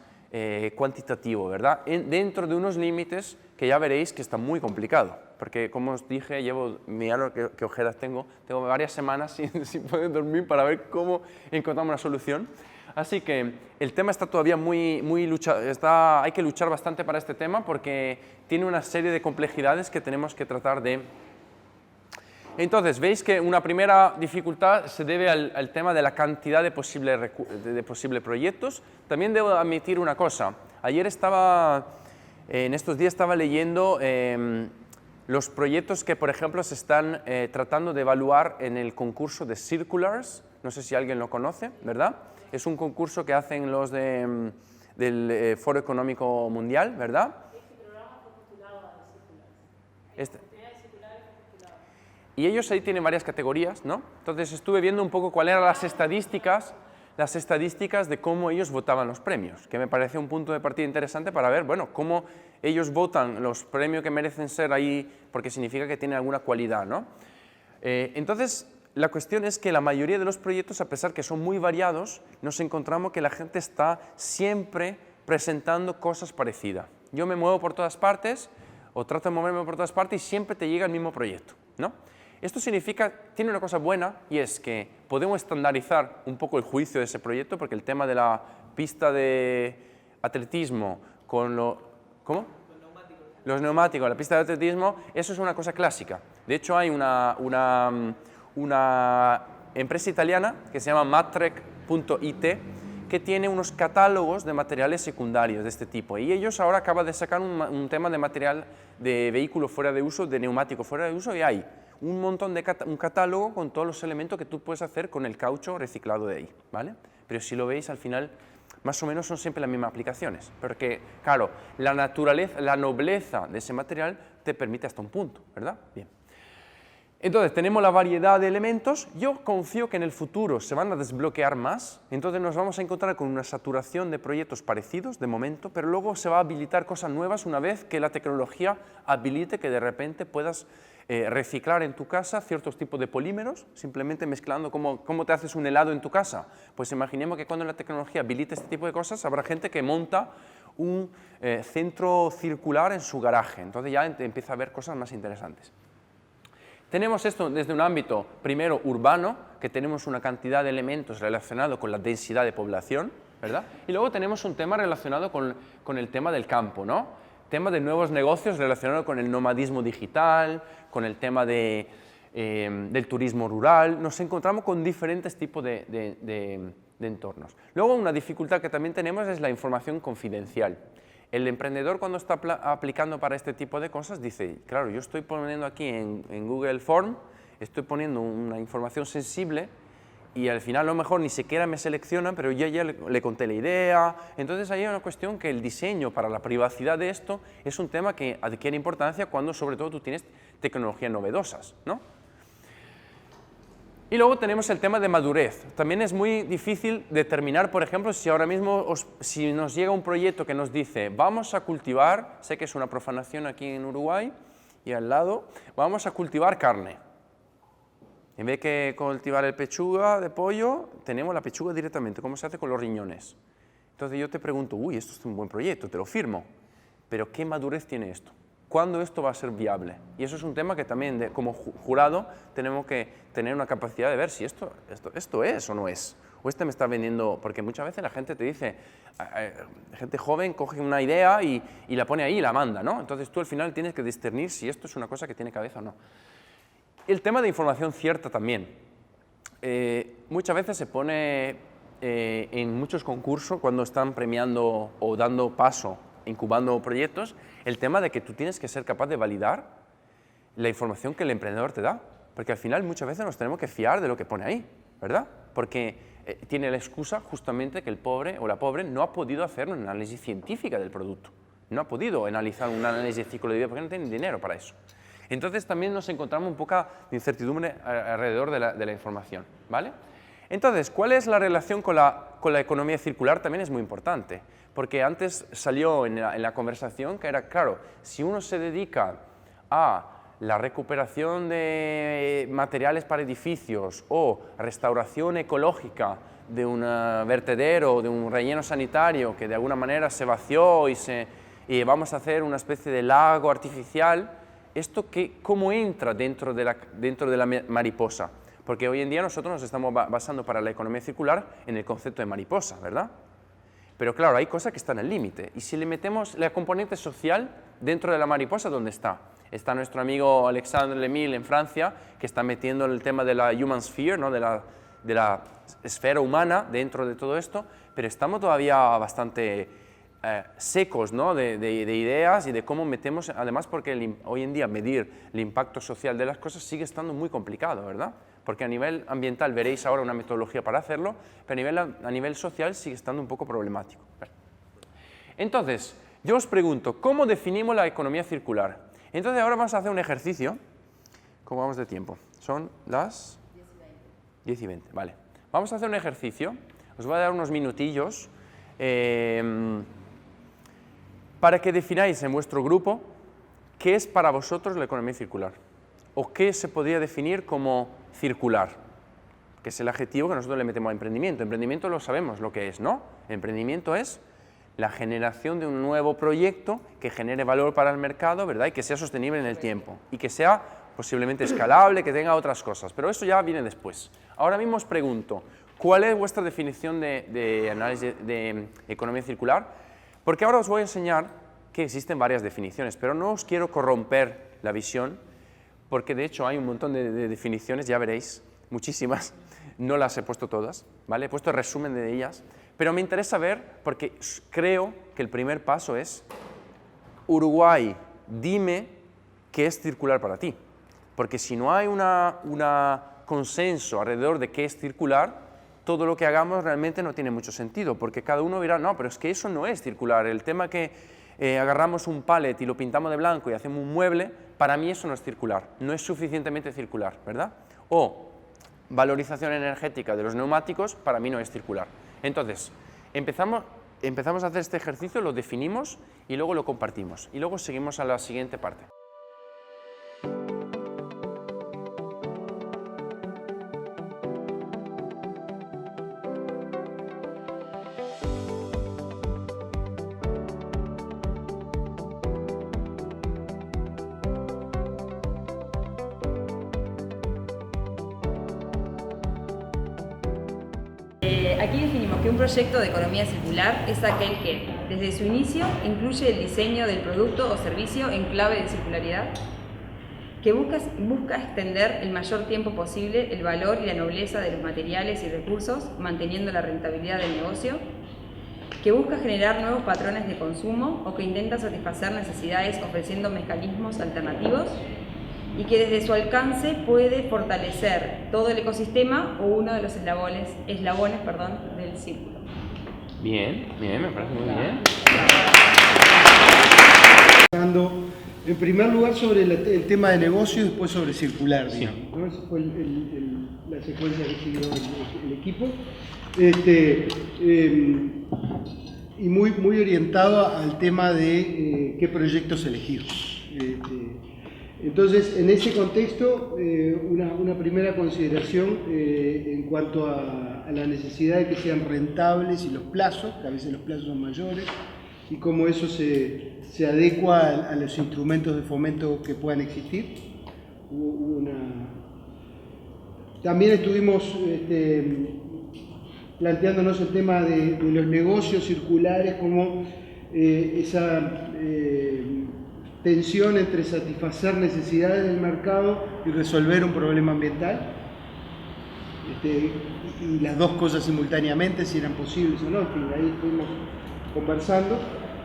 cuantitativo, ¿verdad? Dentro de unos límites que ya veréis que está muy complicado, porque como os dije, mirad qué ojeras tengo varias semanas sin poder dormir para ver cómo encontramos una solución. Así que el tema está todavía hay que luchar bastante para este tema porque tiene una serie de complejidades que tenemos que tratar de... Entonces, veis que una primera dificultad se debe al tema de la cantidad de posibles proyectos. También debo admitir una cosa. Ayer en estos días estaba leyendo los proyectos que, por ejemplo, se están tratando de evaluar en el concurso de Circulars. No sé si alguien lo conoce, ¿verdad? Es un concurso que hacen los del Foro Económico Mundial, ¿verdad? Y ellos ahí tienen varias categorías, ¿no? Entonces estuve viendo un poco cuáles eran las estadísticas las estadísticas de cómo ellos votaban los premios, que me parece un punto de partida interesante para ver, bueno, cómo ellos votan los premios que merecen ser ahí, porque significa que tienen alguna cualidad, ¿no? Entonces, la cuestión es que la mayoría de los proyectos, a pesar que son muy variados, nos encontramos que la gente está siempre presentando cosas parecidas. Yo me muevo por todas partes, o trato de moverme por todas partes, y siempre te llega el mismo proyecto, ¿no? Esto significa, tiene una cosa buena, y es que podemos estandarizar un poco el juicio de ese proyecto, porque el tema de la pista de atletismo con ¿cómo? Los neumáticos, la pista de atletismo, eso es una cosa clásica. De hecho, hay una empresa italiana que se llama Matrec.it, que tiene unos catálogos de materiales secundarios de este tipo. Y ellos ahora acaban de sacar un tema de material de vehículo fuera de uso, de neumático fuera de uso, y hay un montón de un catálogo con todos los elementos que tú puedes hacer con el caucho reciclado de ahí, ¿vale? Pero si lo veis, al final, más o menos son siempre las mismas aplicaciones, porque, claro, la naturaleza, la nobleza de ese material te permite hasta un punto, ¿verdad? Bien. Entonces, tenemos la variedad de elementos. Yo confío que en el futuro se van a desbloquear más, entonces nos vamos a encontrar con una saturación de proyectos parecidos de momento, pero luego se va a habilitar cosas nuevas una vez que la tecnología habilite que de repente puedas reciclar en tu casa ciertos tipos de polímeros, simplemente mezclando. ¿Cómo te haces un helado en tu casa? Pues imaginemos que cuando la tecnología habilite este tipo de cosas, habrá gente que monta un centro circular en su garaje, entonces ya empieza a haber cosas más interesantes. Tenemos esto desde un ámbito, primero, urbano, que tenemos una cantidad de elementos relacionados con la densidad de población, ¿verdad? Y luego tenemos un tema relacionado con el tema del campo, ¿no? Tema de nuevos negocios relacionados con el nomadismo digital, con el tema del turismo rural. Nos encontramos con diferentes tipos de entornos. Luego, una dificultad que también tenemos es la información confidencial. El emprendedor, cuando está aplicando para este tipo de cosas, dice, claro, yo estoy poniendo aquí en Google Form, estoy poniendo una información sensible y al final a lo mejor ni siquiera me seleccionan, pero yo ya le conté la idea. Entonces ahí hay una cuestión que el diseño para la privacidad de esto es un tema que adquiere importancia cuando sobre todo tú tienes tecnologías novedosas, ¿no? Y luego tenemos el tema de madurez. También es muy difícil determinar, por ejemplo, si ahora mismo si nos llega un proyecto que nos dice vamos a cultivar, sé que es una profanación aquí en Uruguay y al lado, vamos a cultivar carne. En vez de cultivar el pechuga de pollo, tenemos la pechuga directamente, ¿cómo se hace con los riñones? Entonces yo te pregunto, uy, esto es un buen proyecto, te lo firmo, pero ¿qué madurez tiene esto? ¿Cuándo esto va a ser viable? Y eso es un tema que también, como jurado, tenemos que tener una capacidad de ver si esto es o no es. O me está vendiendo, porque muchas veces la gente te dice, gente joven coge una idea y la pone ahí y la manda, ¿no? Entonces tú al final tienes que discernir si esto es una cosa que tiene cabeza o no. El tema de información cierta también. Muchas veces se pone en muchos concursos, cuando están premiando o dando paso, incubando proyectos, el tema de que tú tienes que ser capaz de validar la información que el emprendedor te da, porque al final muchas veces nos tenemos que fiar de lo que pone ahí, ¿verdad? Porque tiene la excusa justamente que el pobre o la pobre no ha podido hacer un análisis científico del producto, no ha podido analizar un análisis de ciclo de vida porque no tienen dinero para eso. Entonces también nos encontramos un poco de incertidumbre alrededor de la información, ¿vale? Entonces, ¿cuál es la relación con la economía circular? También es muy importante, porque antes salió en la conversación que era, claro, si uno se dedica a la recuperación de materiales para edificios o restauración ecológica de un vertedero, de un relleno sanitario que de alguna manera se vació y vamos a hacer una especie de lago artificial, ¿esto cómo entra dentro de la mariposa? Porque hoy en día nosotros nos estamos basando para la economía circular en el concepto de mariposa, ¿verdad? Pero claro, hay cosas que están al límite. Y si le metemos la componente social dentro de la mariposa, ¿dónde está? Está nuestro amigo Alexandre Lemil en Francia, que está metiendo el tema de la human sphere, ¿no? de la esfera humana dentro de todo esto, pero estamos todavía bastante secos, ¿no? de ideas y de cómo metemos, además porque hoy en día medir el impacto social de las cosas sigue estando muy complicado, ¿verdad? Porque a nivel ambiental veréis ahora una metodología para hacerlo, pero a nivel social sigue estando un poco problemático. Entonces, yo os pregunto, ¿cómo definimos la economía circular? Entonces ahora vamos a hacer un ejercicio. ¿Cómo vamos de tiempo? Son las 10:20, vale. Vamos a hacer un ejercicio Os voy a dar unos minutillos para que defináis en vuestro grupo qué es para vosotros la economía circular o qué se podría definir como circular, que es el adjetivo que nosotros le metemos a emprendimiento. Emprendimiento lo sabemos lo que es, ¿no? Emprendimiento es la generación de un nuevo proyecto que genere valor para el mercado, ¿verdad? Y que sea sostenible en el tiempo y que sea posiblemente escalable, que tenga otras cosas, pero eso ya viene después. Ahora mismo os pregunto, ¿cuál es vuestra definición de análisis de economía circular? Porque ahora os voy a enseñar que existen varias definiciones, pero no os quiero corromper la visión, porque de hecho hay un montón de definiciones, ya veréis, muchísimas, no las he puesto todas, ¿vale? He puesto el resumen de ellas, pero me interesa ver, porque creo que el primer paso es, Uruguay, dime qué es circular para ti, porque si no hay un consenso alrededor de qué es circular, todo lo que hagamos realmente no tiene mucho sentido, porque cada uno dirá, no, pero es que eso no es circular, el tema que agarramos un pallet y lo pintamos de blanco y hacemos un mueble, para mí eso no es circular, no es suficientemente circular, ¿verdad? O valorización energética de los neumáticos, para mí no es circular. Entonces, empezamos a hacer este ejercicio, lo definimos y luego lo compartimos, y luego seguimos a la siguiente parte. Aquí definimos que un proyecto de economía circular es aquel que, desde su inicio, incluye el diseño del producto o servicio en clave de circularidad, que busca extender el mayor tiempo posible el valor y la nobleza de los materiales y recursos, manteniendo la rentabilidad del negocio, que busca generar nuevos patrones de consumo o que intenta satisfacer necesidades ofreciendo mecanismos alternativos, y que desde su alcance puede fortalecer todo el ecosistema o uno de los eslabones del círculo. Bien, me parece muy bien. En primer lugar sobre el tema de negocio y después sobre circular, digamos. Sí. ¿No? Esa fue la secuencia que siguió el equipo. Y muy orientado al tema de qué proyectos elegir. Entonces, en ese contexto, una primera consideración en cuanto a la necesidad de que sean rentables y los plazos, que a veces los plazos son mayores, y cómo eso se adecua a los instrumentos de fomento que puedan existir. También estuvimos planteándonos el tema de los negocios circulares como esa tensión entre satisfacer necesidades del mercado y resolver un problema ambiental, y las dos cosas simultáneamente, si eran posibles o no. En fin, ahí estuvimos conversando.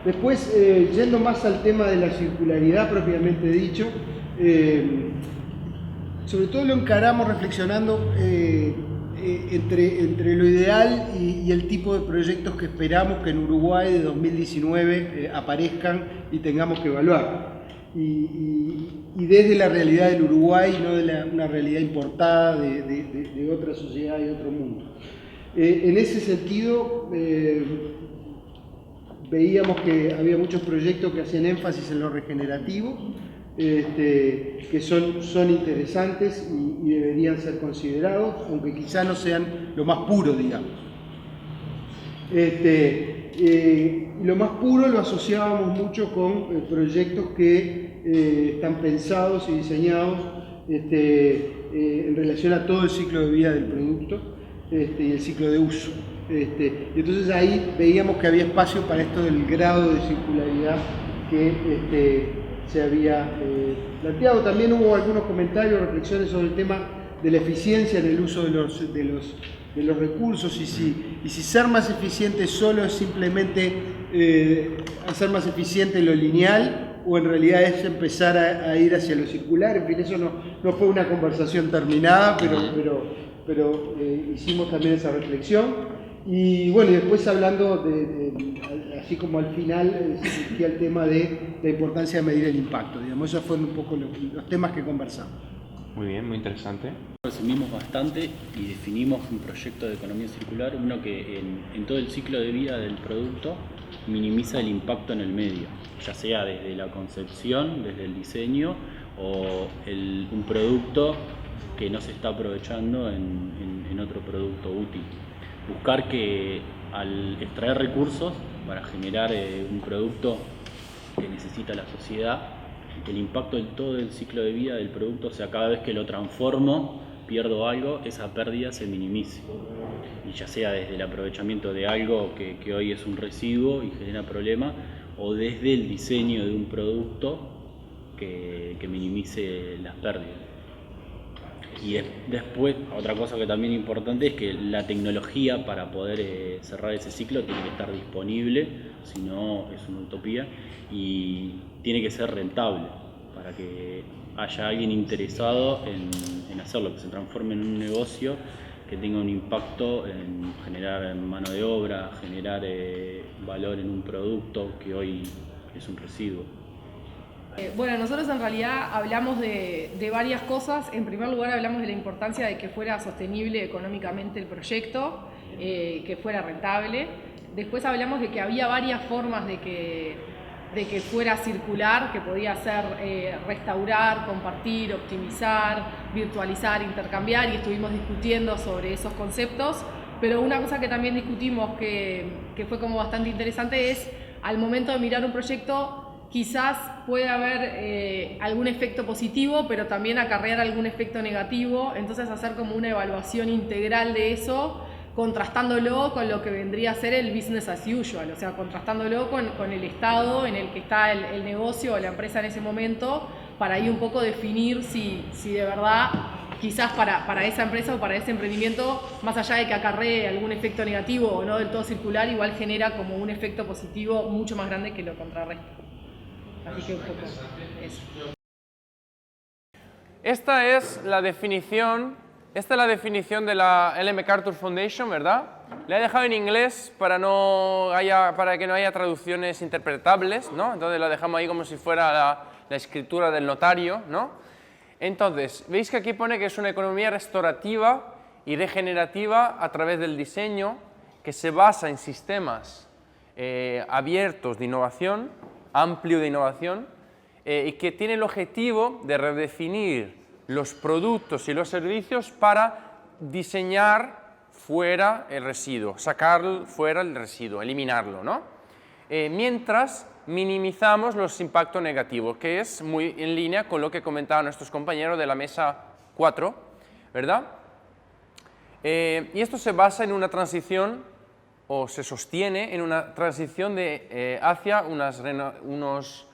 Después, yendo más al tema de la circularidad propiamente dicho, sobre todo lo encaramos reflexionando entre lo ideal y el tipo de proyectos que esperamos que en Uruguay de 2019 aparezcan y tengamos que evaluar. Y desde la realidad del Uruguay, no de una realidad importada de otra sociedad y otro mundo. En ese sentido, veíamos que había muchos proyectos que hacían énfasis en lo regenerativo, que son interesantes y deberían ser considerados, aunque quizá no sean lo más puro, digamos. Lo más puro lo asociábamos mucho con proyectos que están pensados y diseñados en relación a todo el ciclo de vida del producto y el ciclo de uso. Y entonces ahí veíamos que había espacio para esto del grado de circularidad que se había planteado. También hubo algunos comentarios, reflexiones sobre el tema de la eficiencia en el uso de los recursos y si ser más eficiente solo es simplemente hacer más eficiente lo lineal o en realidad es empezar a ir hacia lo circular. En fin, eso no fue una conversación terminada, pero hicimos también esa reflexión. Y bueno, y después hablando así como al final, se surgía el tema de la importancia de medir el impacto, digamos. Esos fueron un poco los temas que conversamos. Muy bien, muy interesante. Resumimos bastante y definimos un proyecto de economía circular, uno que en todo el ciclo de vida del producto minimiza el impacto en el medio, ya sea desde la concepción, desde el diseño o un producto que no se está aprovechando en otro producto útil. Buscar que al extraer recursos para generar un producto que necesita la sociedad, el impacto en todo el ciclo de vida del producto, o sea, cada vez que lo transformo, pierdo algo, esa pérdida se minimice. Y ya sea desde el aprovechamiento de algo que hoy es un residuo y genera problema, o desde el diseño de un producto que minimice las pérdidas. Y después, otra cosa que también es importante es que la tecnología para poder cerrar ese ciclo tiene que estar disponible, si no es una utopía, y tiene que ser rentable para que haya alguien interesado en hacerlo, que se transforme en un negocio que tenga un impacto en generar mano de obra, generar valor en un producto que hoy es un residuo. Bueno, nosotros en realidad hablamos de varias cosas. En primer lugar, hablamos de la importancia de que fuera sostenible económicamente el proyecto, que fuera rentable. Después hablamos de que había varias formas de que fuera circular, que podía ser restaurar, compartir, optimizar, virtualizar, intercambiar, y estuvimos discutiendo sobre esos conceptos. Pero una cosa que también discutimos que fue como bastante interesante es, al momento de mirar un proyecto, quizás puede haber algún efecto positivo, pero también acarrear algún efecto negativo. Entonces hacer como una evaluación integral de eso, contrastándolo con lo que vendría a ser el business as usual, o sea, contrastándolo con el estado en el que está el negocio o la empresa en ese momento, para ahí un poco definir si de verdad quizás para esa empresa o para ese emprendimiento, más allá de que acarree algún efecto negativo o no del todo circular, igual genera como un efecto positivo mucho más grande que lo contrarresta. Así que un poco eso. Esta es la definición de la Ellen MacArthur Foundation, ¿verdad? La he dejado en inglés para que no haya traducciones interpretables, ¿no? Entonces la dejamos ahí como si fuera la escritura del notario, ¿no? Entonces, veis que aquí pone que es una economía restaurativa y regenerativa a través del diseño, que se basa en sistemas abiertos de innovación, amplio de innovación, y que tiene el objetivo de redefinir los productos y los servicios para diseñar fuera el residuo, sacar fuera el residuo, eliminarlo, ¿no? Mientras minimizamos los impactos negativos, que es muy en línea con lo que comentaban nuestros compañeros de la mesa 4, ¿verdad? Y esto se basa en una transición, o se sostiene en una transición hacia unas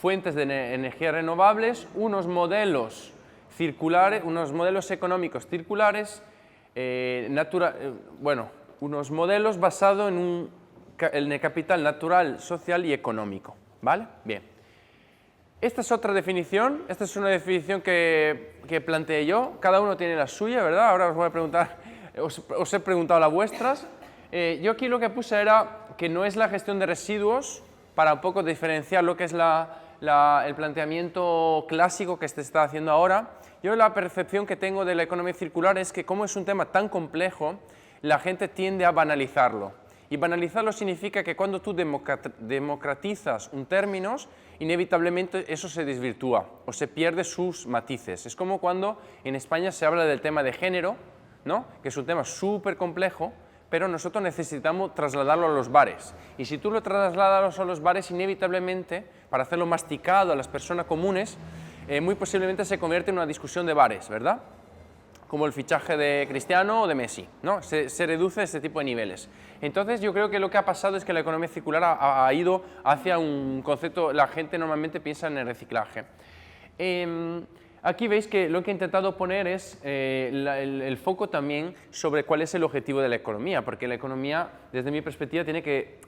fuentes de energía renovables, unos modelos circulares, unos modelos económicos circulares, unos modelos basados en el capital natural, social y económico, ¿vale? Bien. Esta es otra definición, esta es una definición que planteé yo, cada uno tiene la suya, ¿verdad? Ahora os voy a preguntar, os he preguntado las vuestras. Yo aquí lo que puse era que no es la gestión de residuos, para un poco diferenciar lo que es el planteamiento clásico que se está haciendo ahora. Yo la percepción que tengo de la economía circular es que como es un tema tan complejo, la gente tiende a banalizarlo. Y banalizarlo significa que cuando tú democratizas un término, inevitablemente eso se desvirtúa o se pierde sus matices. Es como cuando en España se habla del tema de género, ¿no? Que es un tema súper complejo, pero nosotros necesitamos trasladarlo a los bares. Y si tú lo trasladas a los bares, inevitablemente, para hacerlo masticado a las personas comunes, muy posiblemente se convierte en una discusión de bares, ¿verdad? Como el fichaje de Cristiano o de Messi, ¿no? Se reduce a este tipo de niveles. Entonces yo creo que lo que ha pasado es que la economía circular ha ido hacia un concepto, la gente normalmente piensa en el reciclaje. Aquí veis que lo que he intentado poner es el foco también sobre cuál es el objetivo de la economía, porque la economía, desde mi perspectiva, tiene que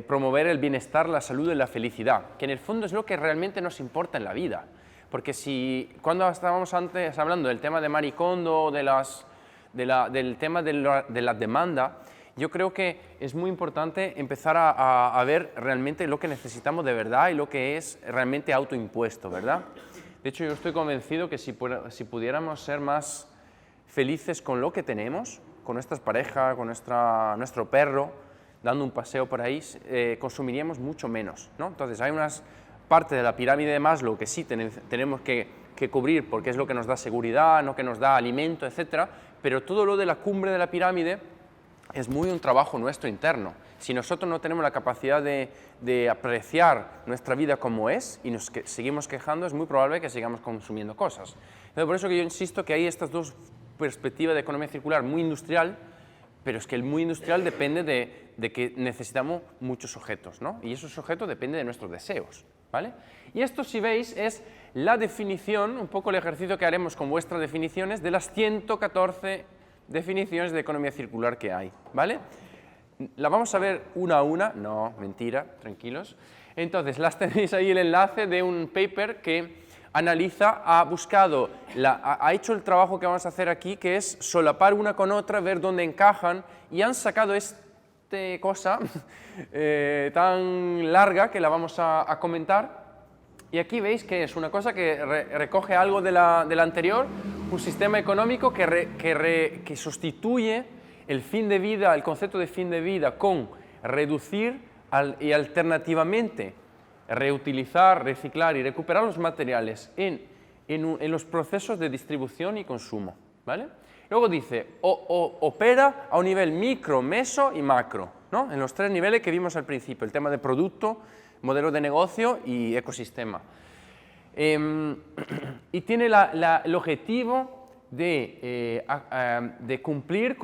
promover el bienestar, la salud y la felicidad, que en el fondo es lo que realmente nos importa en la vida. Porque cuando estábamos antes hablando del tema de Marie Kondo, del tema de la demanda, yo creo que es muy importante empezar a ver realmente lo que necesitamos de verdad y lo que es realmente autoimpuesto, ¿verdad? De hecho, yo estoy convencido que si pudiéramos ser más felices con lo que tenemos, con nuestras parejas, con nuestro perro, dando un paseo por ahí, consumiríamos mucho menos, ¿no? Entonces, hay unas partes de la pirámide de Maslow que sí tenemos que cubrir porque es lo que nos da seguridad, no que nos da alimento, etcétera, pero todo lo de la cumbre de la pirámide es muy un trabajo nuestro interno. Si nosotros no tenemos la capacidad de apreciar nuestra vida como es y nos seguimos quejando, es muy probable que sigamos consumiendo cosas. Entonces, por eso que yo insisto que hay estas dos perspectivas de economía circular muy industrial, pero es que el muy industrial depende de que necesitamos muchos objetos, ¿no? Y esos objetos dependen de nuestros deseos, ¿vale? Y esto, si veis, es la definición, un poco el ejercicio que haremos con vuestras definiciones, de las 114 definiciones de economía circular que hay, ¿vale? La vamos a ver una a una, no, mentira, tranquilos. Entonces, las tenéis ahí el enlace de un paper que analiza, ha buscado, ha hecho el trabajo que vamos a hacer aquí, que es solapar una con otra, ver dónde encajan, y han sacado esta cosa tan larga que la vamos a comentar. Y aquí veis que es una cosa que recoge algo de la anterior, un sistema económico que sustituye el fin de vida, el concepto de fin de vida, con reducir y alternativamente reutilizar, reciclar y recuperar los materiales en los procesos de distribución y consumo, ¿vale? Luego dice, opera a un nivel micro, meso y macro, ¿no? En los tres niveles que vimos al principio, el tema de producto, modelo de negocio y ecosistema. Y tiene el objetivo de cumplir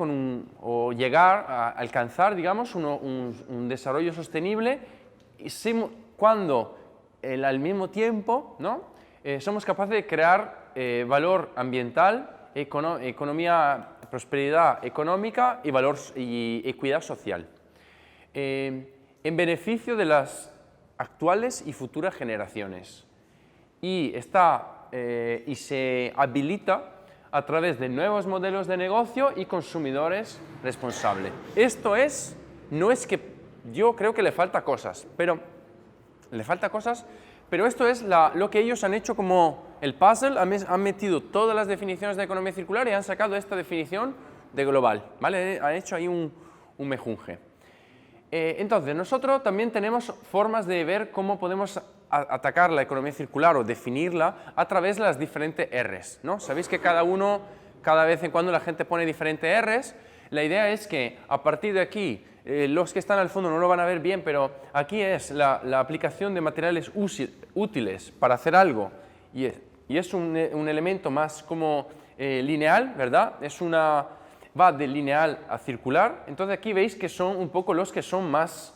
o llegar a alcanzar, digamos, un desarrollo sostenible cuando al mismo tiempo, ¿no? Somos capaces de crear valor ambiental, economía, prosperidad económica y equidad social, en beneficio de las actuales y futuras generaciones. Y se habilita a través de nuevos modelos de negocio y consumidores responsables. Esto no es que yo creo que le falta cosas, pero esto es lo que ellos han hecho como el puzzle, han metido todas las definiciones de economía circular y han sacado esta definición de global, ¿vale? Han hecho ahí un mejunje. Entonces, nosotros también tenemos formas de ver cómo podemos atacar la economía circular o definirla a través de las diferentes Rs, ¿no? Sabéis que cada vez en cuando la gente pone diferentes Rs. La idea es que a partir de aquí, los que están al fondo no lo van a ver bien, pero aquí es la aplicación de materiales útiles para hacer algo y es un elemento más como lineal, ¿verdad? Va de lineal a circular. Entonces aquí veis que son un poco los que son más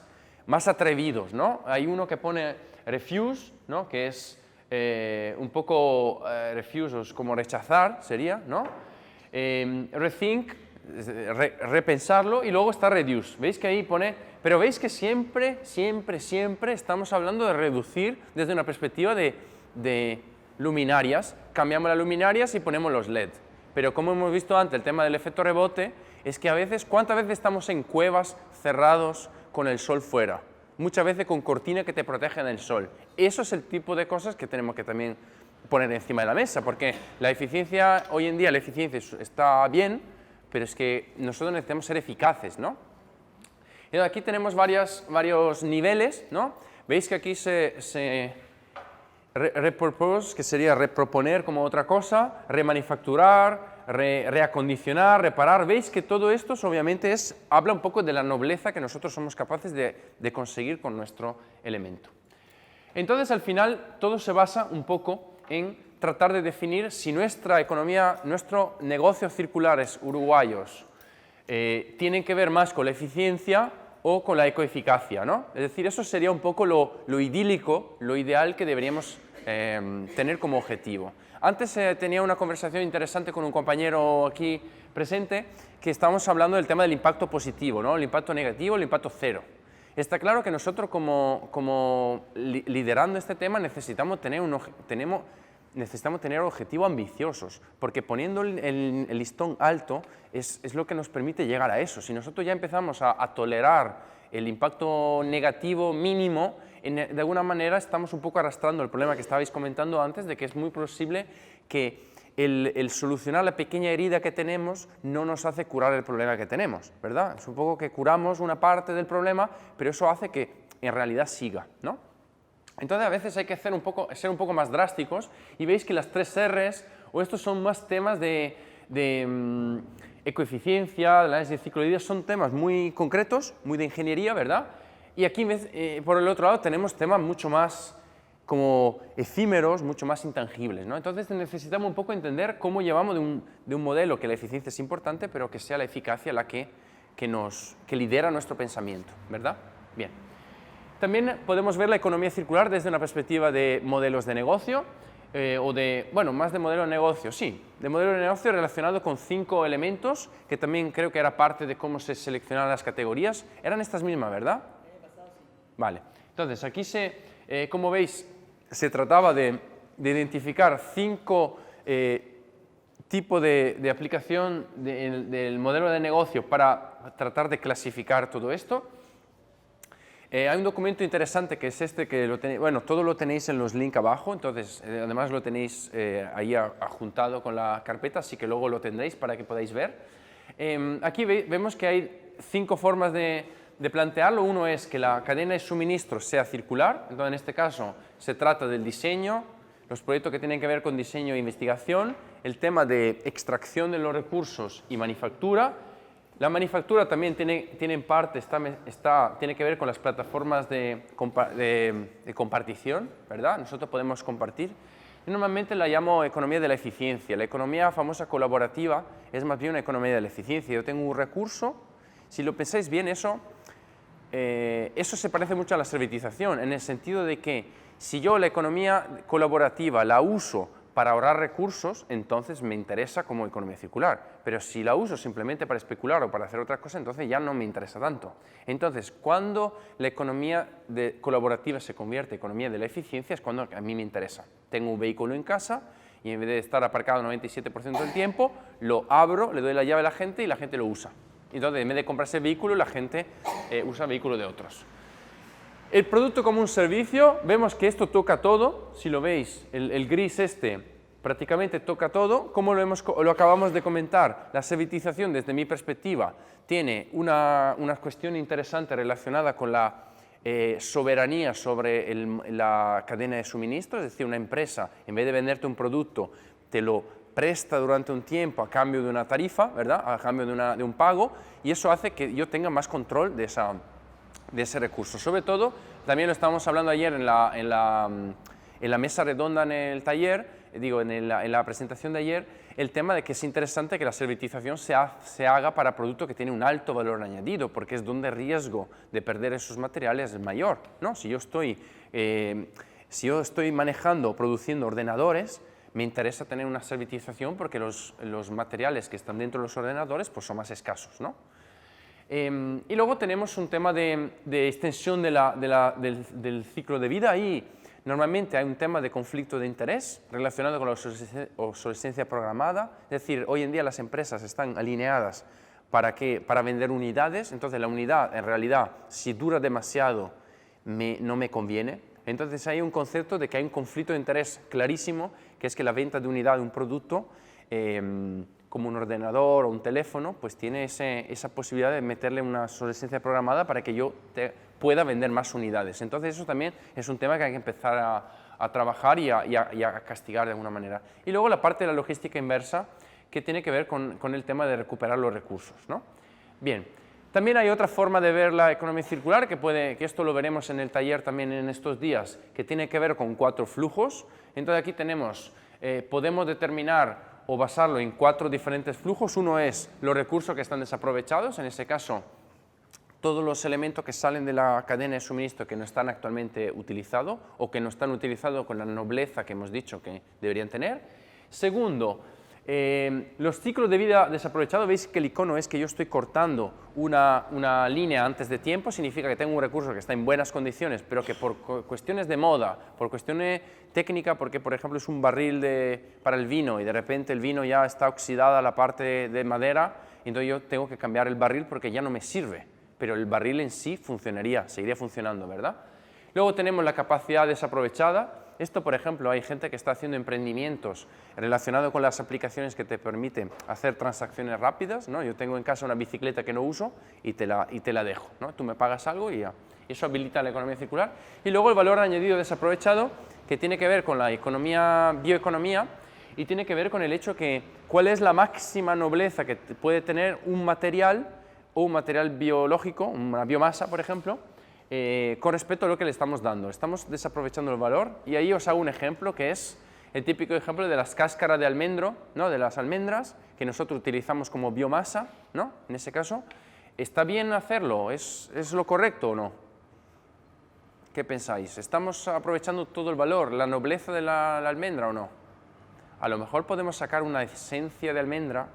atrevidos, ¿no? Hay uno que pone refuse, ¿no? Que es un poco refuse, como rechazar sería, ¿no? Rethink, repensarlo, y luego está reduce. Veis que ahí pone, pero veis que siempre estamos hablando de reducir desde una perspectiva de luminarias. Cambiamos las luminarias y ponemos los LED. Pero como hemos visto antes, el tema del efecto rebote es que a veces, ¿cuántas veces estamos en cuevas cerrados con el sol fuera? Muchas veces con cortina que te protegen del sol. Eso es el tipo de cosas que tenemos que también poner encima de la mesa, porque la eficiencia, hoy en día la eficiencia está bien, pero es que nosotros necesitamos ser eficaces, ¿no? Y aquí tenemos varios niveles, ¿no? Veis que aquí repurpose, que sería reproponer como otra cosa, remanufacturar, reacondicionar, reparar. Veis que todo esto obviamente habla un poco de la nobleza que nosotros somos capaces de conseguir con nuestro elemento. Entonces, al final, todo se basa un poco en tratar de definir si nuestra economía, nuestros negocios circulares uruguayos tienen que ver más con la eficiencia o con la ecoeficacia, ¿no? Es decir, eso sería un poco lo idílico, lo ideal que deberíamos tener como objetivo. Antes tenía una conversación interesante con un compañero aquí presente que estábamos hablando del tema del impacto positivo, ¿no? El impacto negativo, el impacto cero. Está claro que nosotros como liderando este tema necesitamos tener objetivos ambiciosos, porque poniendo el listón alto es lo que nos permite llegar a eso. Si nosotros ya empezamos a tolerar el impacto negativo mínimo, de alguna manera estamos un poco arrastrando el problema que estabais comentando antes, de que es muy posible que el solucionar la pequeña herida que tenemos no nos hace curar el problema que tenemos, ¿verdad? Es un poco que curamos una parte del problema, pero eso hace que en realidad siga, ¿no? Entonces a veces hay que ser un poco más drásticos y veis que las 3 R's o estos son más temas de ecoeficiencia, de análisis de ciclo de vida, son temas muy concretos, muy de ingeniería, ¿verdad? Y aquí por el otro lado tenemos temas mucho más como efímeros, mucho más intangibles, ¿no? Entonces necesitamos un poco entender cómo llevamos de un modelo que la eficiencia es importante, pero que sea la eficacia la que lidera nuestro pensamiento, ¿verdad? Bien. También podemos ver la economía circular desde una perspectiva de modelos de negocio, más de modelo de negocio, sí, de modelo de negocio relacionado con 5 elementos, que también creo que era parte de cómo se seleccionaban las categorías. Eran estas mismas, ¿verdad? Vale. Entonces, aquí como veis, se trataba de identificar 5 tipos de aplicación del modelo de negocio para tratar de clasificar todo esto. Hay un documento interesante que es este, que todo lo tenéis en los links abajo, entonces además lo tenéis ahí adjuntado con la carpeta, así que luego lo tendréis para que podáis ver. Aquí vemos que hay 5 formas de plantearlo. Uno es que la cadena de suministro sea circular, entonces en este caso se trata del diseño, los proyectos que tienen que ver con diseño e investigación, el tema de extracción de los recursos y manufactura. La manufactura también tiene en parte, tiene que ver con las plataformas de compartición, ¿verdad? Nosotros podemos compartir. Yo normalmente la llamo economía de la eficiencia. La economía famosa colaborativa es más bien una economía de la eficiencia. Yo tengo un recurso, si lo pensáis bien, eso se parece mucho a la servitización, en el sentido de que si yo la economía colaborativa la uso para ahorrar recursos, entonces me interesa como economía circular. Pero si la uso simplemente para especular o para hacer otra cosa, entonces ya no me interesa tanto. Entonces, cuando la economía colaborativa se convierte en economía de la eficiencia, es cuando a mí me interesa. Tengo un vehículo en casa y en vez de estar aparcado el 97% del tiempo, lo abro, le doy la llave a la gente y la gente lo usa. Entonces, en vez de comprarse el vehículo, la gente usa el vehículo de otros. El producto como un servicio, vemos que esto toca todo, si lo veis, el gris prácticamente toca todo. Como lo acabamos de comentar, la servitización desde mi perspectiva tiene una cuestión interesante relacionada con la soberanía sobre la cadena de suministro, es decir, una empresa, en vez de venderte un producto, te lo presta durante un tiempo a cambio de una tarifa, ¿verdad? A cambio de un pago, y eso hace que yo tenga más control de ese recurso. Sobre todo, también lo estábamos hablando ayer en la mesa redonda en el taller, en la presentación de ayer, el tema de que es interesante que la servitización se haga para productos que tienen un alto valor añadido, porque es donde el riesgo de perder esos materiales es mayor, ¿no? Si yo estoy manejando o produciendo ordenadores, me interesa tener una servitización porque los materiales que están dentro de los ordenadores pues son más escasos, ¿no? Y luego tenemos un tema de extensión del ciclo de vida. Ahí normalmente hay un tema de conflicto de interés relacionado con la obsolescencia programada, es decir, hoy en día las empresas están alineadas para vender unidades, entonces la unidad en realidad si dura demasiado no me conviene. Entonces hay un concepto de que hay un conflicto de interés clarísimo, que es que la venta de unidad de un producto, como un ordenador o un teléfono, pues tiene esa posibilidad de meterle una obsolescencia programada para que yo pueda vender más unidades. Entonces eso también es un tema que hay que empezar a trabajar y a castigar de alguna manera. Y luego la parte de la logística inversa, que tiene que ver con el tema de recuperar los recursos, ¿no? Bien. También hay otra forma de ver la economía circular, que esto lo veremos en el taller también en estos días, que tiene que ver con 4 flujos. Entonces aquí podemos determinar o basarlo en 4 diferentes flujos. Uno es los recursos que están desaprovechados, en ese caso todos los elementos que salen de la cadena de suministro que no están actualmente utilizados o que no están utilizados con la nobleza que hemos dicho que deberían tener. Segundo, los ciclos de vida desaprovechados, veis que el icono es que yo estoy cortando una línea antes de tiempo, significa que tengo un recurso que está en buenas condiciones, pero que por cuestiones de moda, por cuestiones técnicas, porque por ejemplo es un barril para el vino y de repente el vino ya está oxidada la parte de madera, entonces yo tengo que cambiar el barril porque ya no me sirve. pero el barril en sí funcionaría, seguiría funcionando, ¿verdad? Luego tenemos la capacidad desaprovechada. Esto, por ejemplo, hay gente que está haciendo emprendimientos relacionados con las aplicaciones que te permiten hacer transacciones rápidas, ¿no? Yo tengo en casa una bicicleta que no uso y te la dejo, ¿no? Tú me pagas algo y ya. Eso habilita la economía circular. Y luego el valor añadido desaprovechado, que tiene que ver con la bioeconomía y tiene que ver con el hecho que cuál es la máxima nobleza que puede tener un material o un material biológico, una biomasa, por ejemplo, con respecto a lo que le estamos dando. Estamos desaprovechando el valor y ahí os hago un ejemplo que es el típico ejemplo de las cáscaras de almendro, ¿no? De las almendras, que nosotros utilizamos como biomasa, ¿no? En ese caso, ¿está bien hacerlo? ¿Es lo correcto o no? ¿Qué pensáis? ¿Estamos aprovechando todo el valor, la nobleza de la almendra o no? A lo mejor podemos sacar una esencia de almendra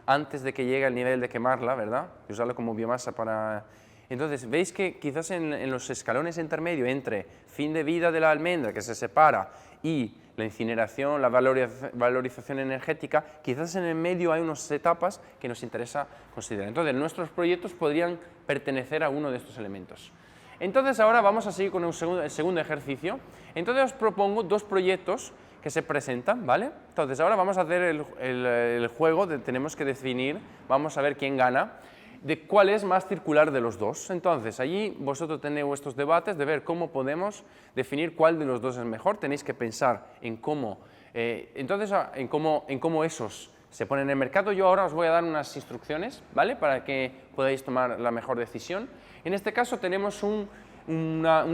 antes de que llegue al nivel de quemarla, ¿verdad? Y usarlo como biomasa para... Entonces, veis que quizás en los escalones intermedios entre fin de vida de la almendra, que se separa, y la incineración, la valorización energética, quizás en el medio hay unas etapas que nos interesa considerar. Entonces, nuestros proyectos podrían pertenecer a uno de estos elementos. Entonces, ahora vamos a seguir con el segundo ejercicio. Entonces, os propongo dos proyectos que se presentan, ¿vale? Entonces, ahora vamos a hacer el juego, tenemos que definir, vamos a ver quién gana, de cuál es más circular de los dos. Entonces, allí vosotros tenéis vuestros debates de ver cómo podemos definir cuál de los dos es mejor. Tenéis que pensar en cómo, en cómo esos se ponen en el mercado. Yo ahora os voy a dar unas instrucciones, ¿vale? Para que podáis tomar la mejor decisión. En este caso tenemos un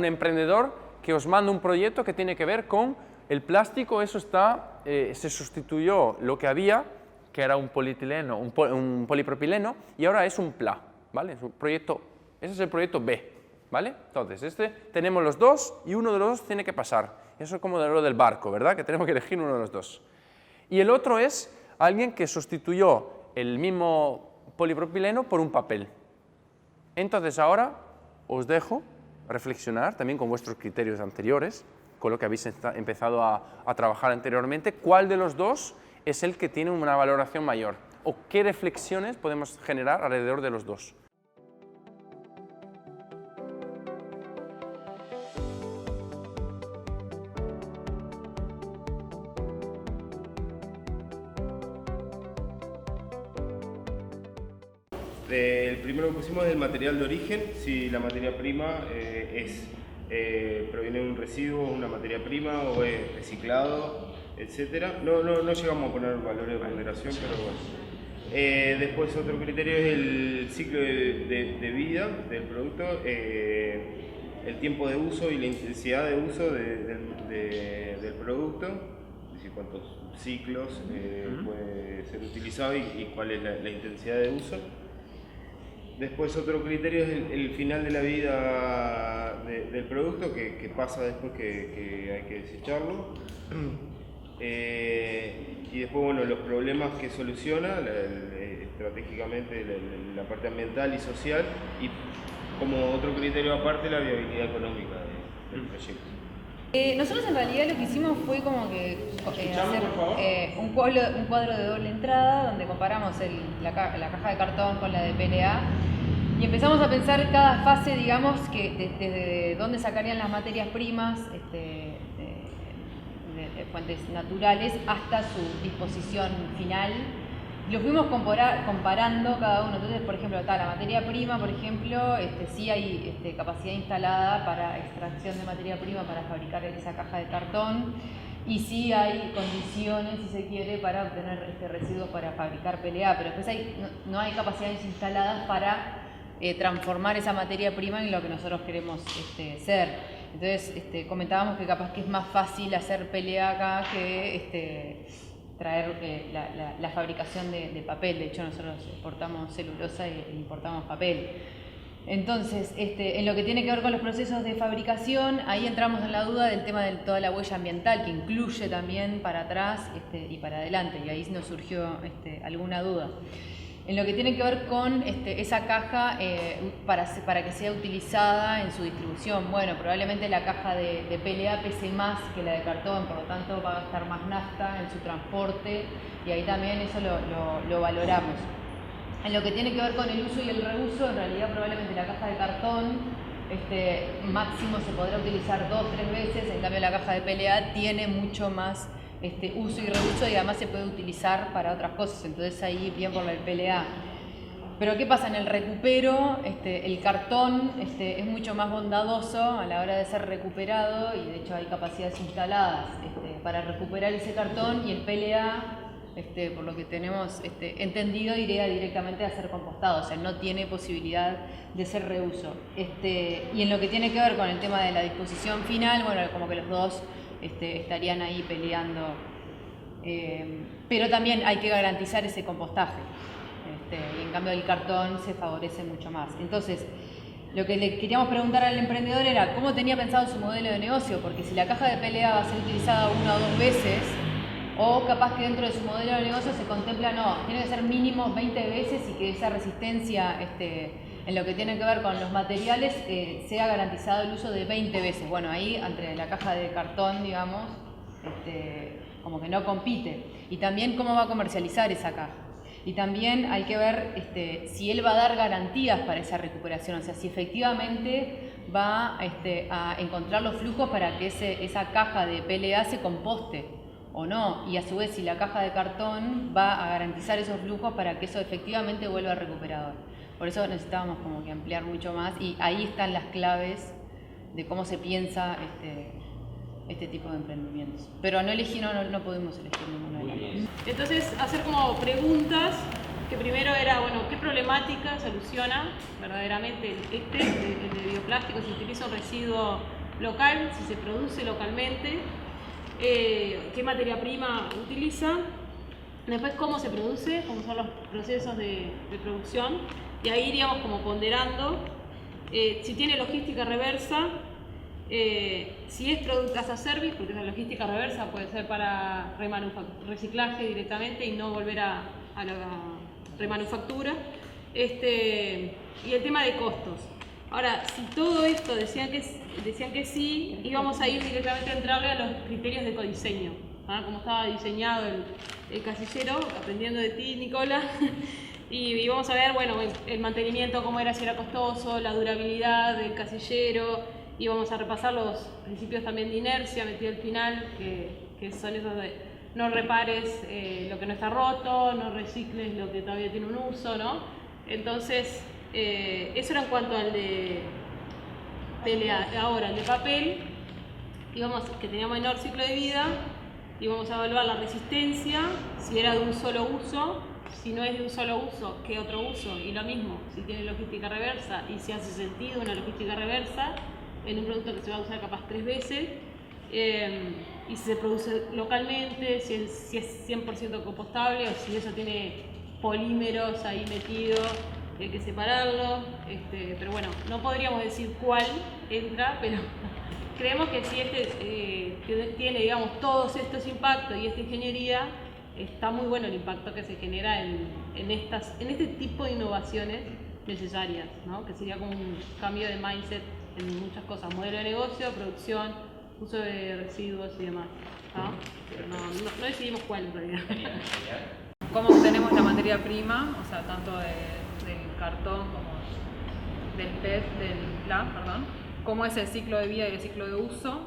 emprendedor que os manda un proyecto que tiene que ver con el plástico. Eso está, se sustituyó lo que había, que era un polietileno, un polipropileno, y ahora es un PLA, ¿vale? Es un proyecto, ese es el proyecto B, ¿vale? Entonces, tenemos los dos y uno de los dos tiene que pasar. Eso es como de lo del barco, ¿verdad? Que tenemos que elegir uno de los dos. Y el otro es alguien que sustituyó el mismo polipropileno por un papel. Entonces, ahora os dejo reflexionar también con vuestros criterios anteriores, con lo que habéis empezado a trabajar anteriormente, cuál de los dos es el que tiene una valoración mayor, o qué reflexiones podemos generar alrededor de los dos. El primero que pusimos es el material de origen, si la materia prima proviene de un residuo, una materia prima o es reciclado, etcétera. No llegamos a poner valores de ponderación, pero bueno. Después otro criterio es el ciclo de vida del producto, el tiempo de uso y la intensidad de uso del producto, es decir, cuántos ciclos puede ser utilizado y cuál es la intensidad de uso. Después otro criterio es el final de la vida del producto, que pasa después que hay que desecharlo. Y después, bueno, los problemas que soluciona estratégicamente la parte ambiental y social, y como otro criterio aparte la viabilidad económica del proyecto. Nosotros en realidad lo que hicimos fue como que hacer un cuadro de doble entrada donde comparamos la caja de cartón con la de PLA y empezamos a pensar cada fase, digamos, que desde dónde sacarían las materias primas de fuentes naturales hasta su disposición final. Lo fuimos comparando cada uno. Entonces, por ejemplo, la materia prima, por ejemplo, sí hay capacidad instalada para extracción de materia prima para fabricar esa caja de cartón, y sí hay condiciones, si se quiere, para obtener residuos para fabricar PLA, pero después no hay capacidades instaladas para transformar esa materia prima en lo que nosotros queremos ser. Entonces comentábamos que capaz que es más fácil hacer PLA acá que traer la fabricación de papel. De hecho, nosotros exportamos celulosa e importamos papel. Entonces, en lo que tiene que ver con los procesos de fabricación, ahí entramos en la duda del tema de toda la huella ambiental, que incluye también para atrás y para adelante, y ahí nos surgió alguna duda. En lo que tiene que ver con esa caja para que sea utilizada en su distribución, bueno, probablemente la caja de PLA pese más que la de cartón, por lo tanto va a gastar más nafta en su transporte, y ahí también eso lo valoramos. En lo que tiene que ver con el uso y el reuso, en realidad probablemente la caja de cartón máximo se podrá utilizar 2 o 3 veces, en cambio la caja de PLA tiene mucho más uso y reuso y además se puede utilizar para otras cosas, entonces ahí bien por el PLA. Pero ¿qué pasa? En el recupero, el cartón es mucho más bondadoso a la hora de ser recuperado y de hecho hay capacidades instaladas para recuperar ese cartón, y el PLA, por lo que tenemos entendido, iría directamente a ser compostado, o sea, no tiene posibilidad de ser reuso. Y en lo que tiene que ver con el tema de la disposición final, bueno, como que los dos estarían ahí peleando, pero también hay que garantizar ese compostaje. Y en cambio el cartón se favorece mucho más. Entonces, lo que le queríamos preguntar al emprendedor era cómo tenía pensado su modelo de negocio, porque si la caja de PLA va a ser utilizada 1 o 2 veces, o capaz que dentro de su modelo de negocio se contempla, no, tiene que ser mínimo 20 veces y que esa resistencia en lo que tiene que ver con los materiales sea garantizado el uso de 20 veces. Bueno, ahí entre la caja de cartón, digamos, como que no compite. Y también cómo va a comercializar esa caja. Y también hay que ver si él va a dar garantías para esa recuperación, o sea, si efectivamente va a encontrar los flujos para que esa caja de PLA se composte o no, y a su vez si la caja de cartón va a garantizar esos flujos para que eso efectivamente vuelva recuperador. Por eso necesitábamos como que ampliar mucho más, y ahí están las claves de cómo se piensa este tipo de emprendimientos. Pero no pudimos elegir ninguna de las dos. Entonces, hacer como preguntas, que primero era, bueno, ¿qué problemática soluciona verdaderamente el de bioplástico? Si utiliza un residuo local, si se produce localmente, qué materia prima utiliza, después cómo se produce, cómo son los procesos de producción, y ahí iríamos como ponderando si tiene logística reversa, si es producto as a service, porque la logística reversa puede ser para reciclaje directamente y no volver a la remanufactura, y el tema de costos. Ahora, si todo esto decían que sí, íbamos a ir directamente a entrarle a los criterios de ecodiseño, ¿ah? Cómo estaba diseñado el casillero, aprendiendo de ti, Nicola, y vamos a ver, bueno, el mantenimiento, cómo era, si era costoso, la durabilidad del casillero. Y vamos a repasar los principios también de inercia metido al final, que son esos de no repares lo que no está roto, no recicles lo que todavía tiene un uso, ¿no? Entonces, eso era en cuanto al de PLA. Ahora, el de papel, que tenía menor ciclo de vida, íbamos a evaluar la resistencia, si era de un solo uso, si no es de un solo uso, ¿qué otro uso? Y lo mismo, si tiene logística reversa y si hace sentido una logística reversa en un producto que se va a usar capaz 3 veces, y si se produce localmente, si es 100% compostable o si eso tiene polímeros ahí metidos, hay que separarlo, pero bueno, no podríamos decir cuál entra, pero creemos que si que tiene, digamos, todos estos impactos y esta ingeniería, está muy bueno el impacto que se genera en este tipo de innovaciones necesarias, ¿no? Que sería como un cambio de mindset en muchas cosas, modelo de negocio, producción, uso de residuos y demás, ¿no? Pero no decidimos cuál en realidad. ¿Cómo obtenemos la materia prima? O sea, tanto del cartón como del PET, del PLA, perdón. ¿Cómo es el ciclo de vida y el ciclo de uso?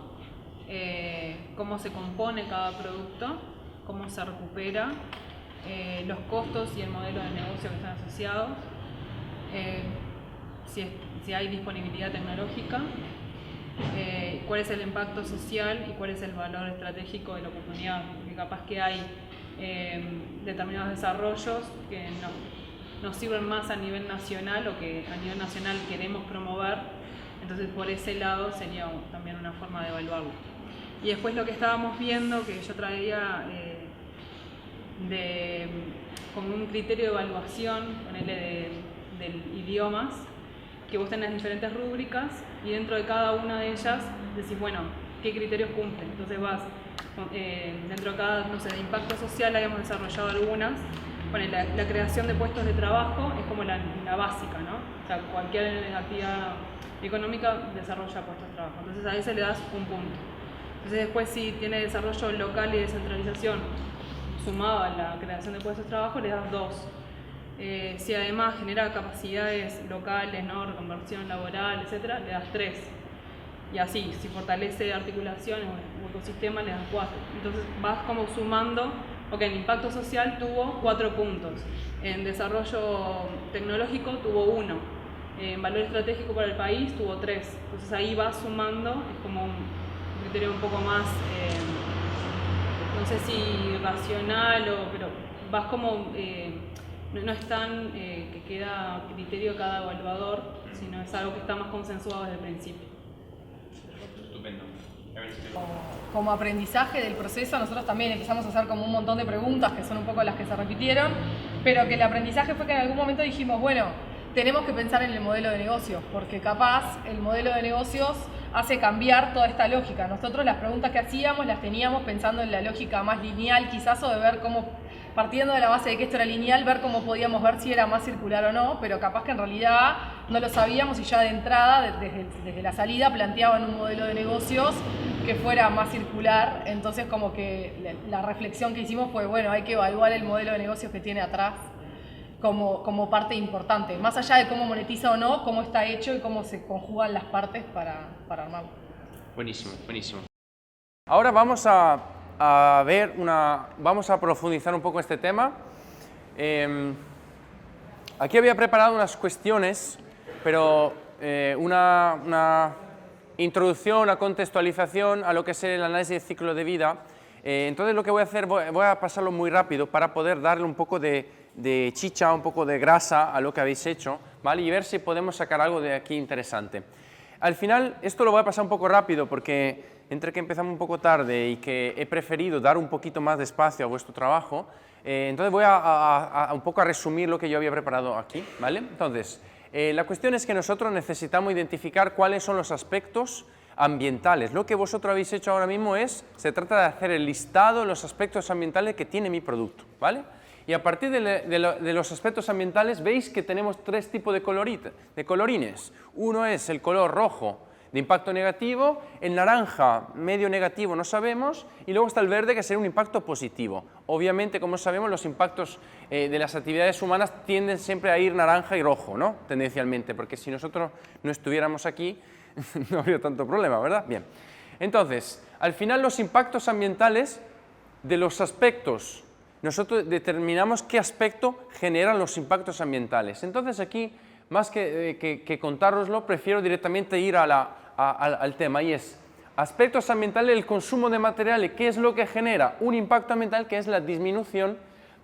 ¿Cómo se compone cada producto? ¿Cómo se recupera? Los costos y el modelo de negocio que están asociados. Si hay disponibilidad tecnológica, cuál es el impacto social y cuál es el valor estratégico de la oportunidad, porque capaz que hay determinados desarrollos que nos sirven más a nivel nacional o que a nivel nacional queremos promover, entonces por ese lado sería también una forma de evaluarlo. Y después lo que estábamos viendo, que yo traía como un criterio de evaluación, ponele de idiomas, que vos tenés diferentes rúbricas y dentro de cada una de ellas decís, bueno, ¿qué criterios cumplen? Entonces vas, dentro de cada, no sé, de impacto social habíamos desarrollado algunas. Bueno, la creación de puestos de trabajo es como la básica, ¿no? O sea, cualquier actividad económica desarrolla puestos de trabajo. Entonces a ese le das un punto. Entonces después si tiene desarrollo local y descentralización sumado a la creación de puestos de trabajo le das 2. Si además genera capacidades locales, ¿no? Reconversión laboral, etcétera, le das 3. Y así, si fortalece articulaciones o ecosistema, le das 4. Entonces vas como sumando, ok, en impacto social tuvo 4 puntos, en desarrollo tecnológico tuvo 1, en valor estratégico para el país tuvo 3. Entonces ahí vas sumando, es como un criterio un poco más, no sé si racional, pero vas como, no es tan que queda a criterio de cada evaluador, sino es algo que está más consensuado desde el principio. Como aprendizaje del proceso, nosotros también empezamos a hacer como un montón de preguntas que son un poco las que se repitieron, pero que el aprendizaje fue que en algún momento dijimos, bueno, tenemos que pensar en el modelo de negocios, porque capaz el modelo de negocios hace cambiar toda esta lógica. Nosotros las preguntas que hacíamos las teníamos pensando en la lógica más lineal quizás, o de ver cómo, partiendo de la base de que esto era lineal, ver cómo podíamos ver si era más circular o no, pero capaz que en realidad no lo sabíamos y ya de entrada, desde la salida, planteaban un modelo de negocios que fuera más circular. Entonces como que la reflexión que hicimos fue, bueno, hay que evaluar el modelo de negocios que tiene atrás como parte importante, más allá de cómo monetiza o no, cómo está hecho y cómo se conjugan las partes para armarlo. Buenísimo, buenísimo. Ahora vamos a vamos a profundizar un poco este tema. Aquí había preparado unas cuestiones, pero una introducción, una contextualización a lo que es el análisis de ciclo de vida. Entonces lo que voy a hacer, voy a pasarlo muy rápido para poder darle un poco de chicha, un poco de grasa a lo que habéis hecho, ¿vale? Y ver si podemos sacar algo de aquí interesante. Al final, esto lo voy a pasar un poco rápido porque entre que empezamos un poco tarde y que he preferido dar un poquito más de espacio a vuestro trabajo, entonces voy a un poco a resumir lo que yo había preparado aquí, ¿vale? Entonces, la cuestión es que nosotros necesitamos identificar cuáles son los aspectos ambientales. Lo que vosotros habéis hecho ahora mismo se trata de hacer el listado de los aspectos ambientales que tiene mi producto, ¿vale? Y a partir de los aspectos ambientales veis que tenemos 3 tipos de colorines. Uno es el color rojo, de impacto negativo, el naranja, medio negativo, no sabemos, y luego está el verde, que sería un impacto positivo. Obviamente, como sabemos, los impactos de las actividades humanas tienden siempre a ir naranja y rojo, ¿no? Tendencialmente, porque si nosotros no estuviéramos aquí, no habría tanto problema, ¿verdad? Bien. Entonces, al final los impactos ambientales de los aspectos, nosotros determinamos qué aspecto generan los impactos ambientales. Entonces aquí, más que contároslo, prefiero directamente ir al tema, y es aspectos ambientales del consumo de materiales. ¿Qué es lo que genera un impacto ambiental? Que es la disminución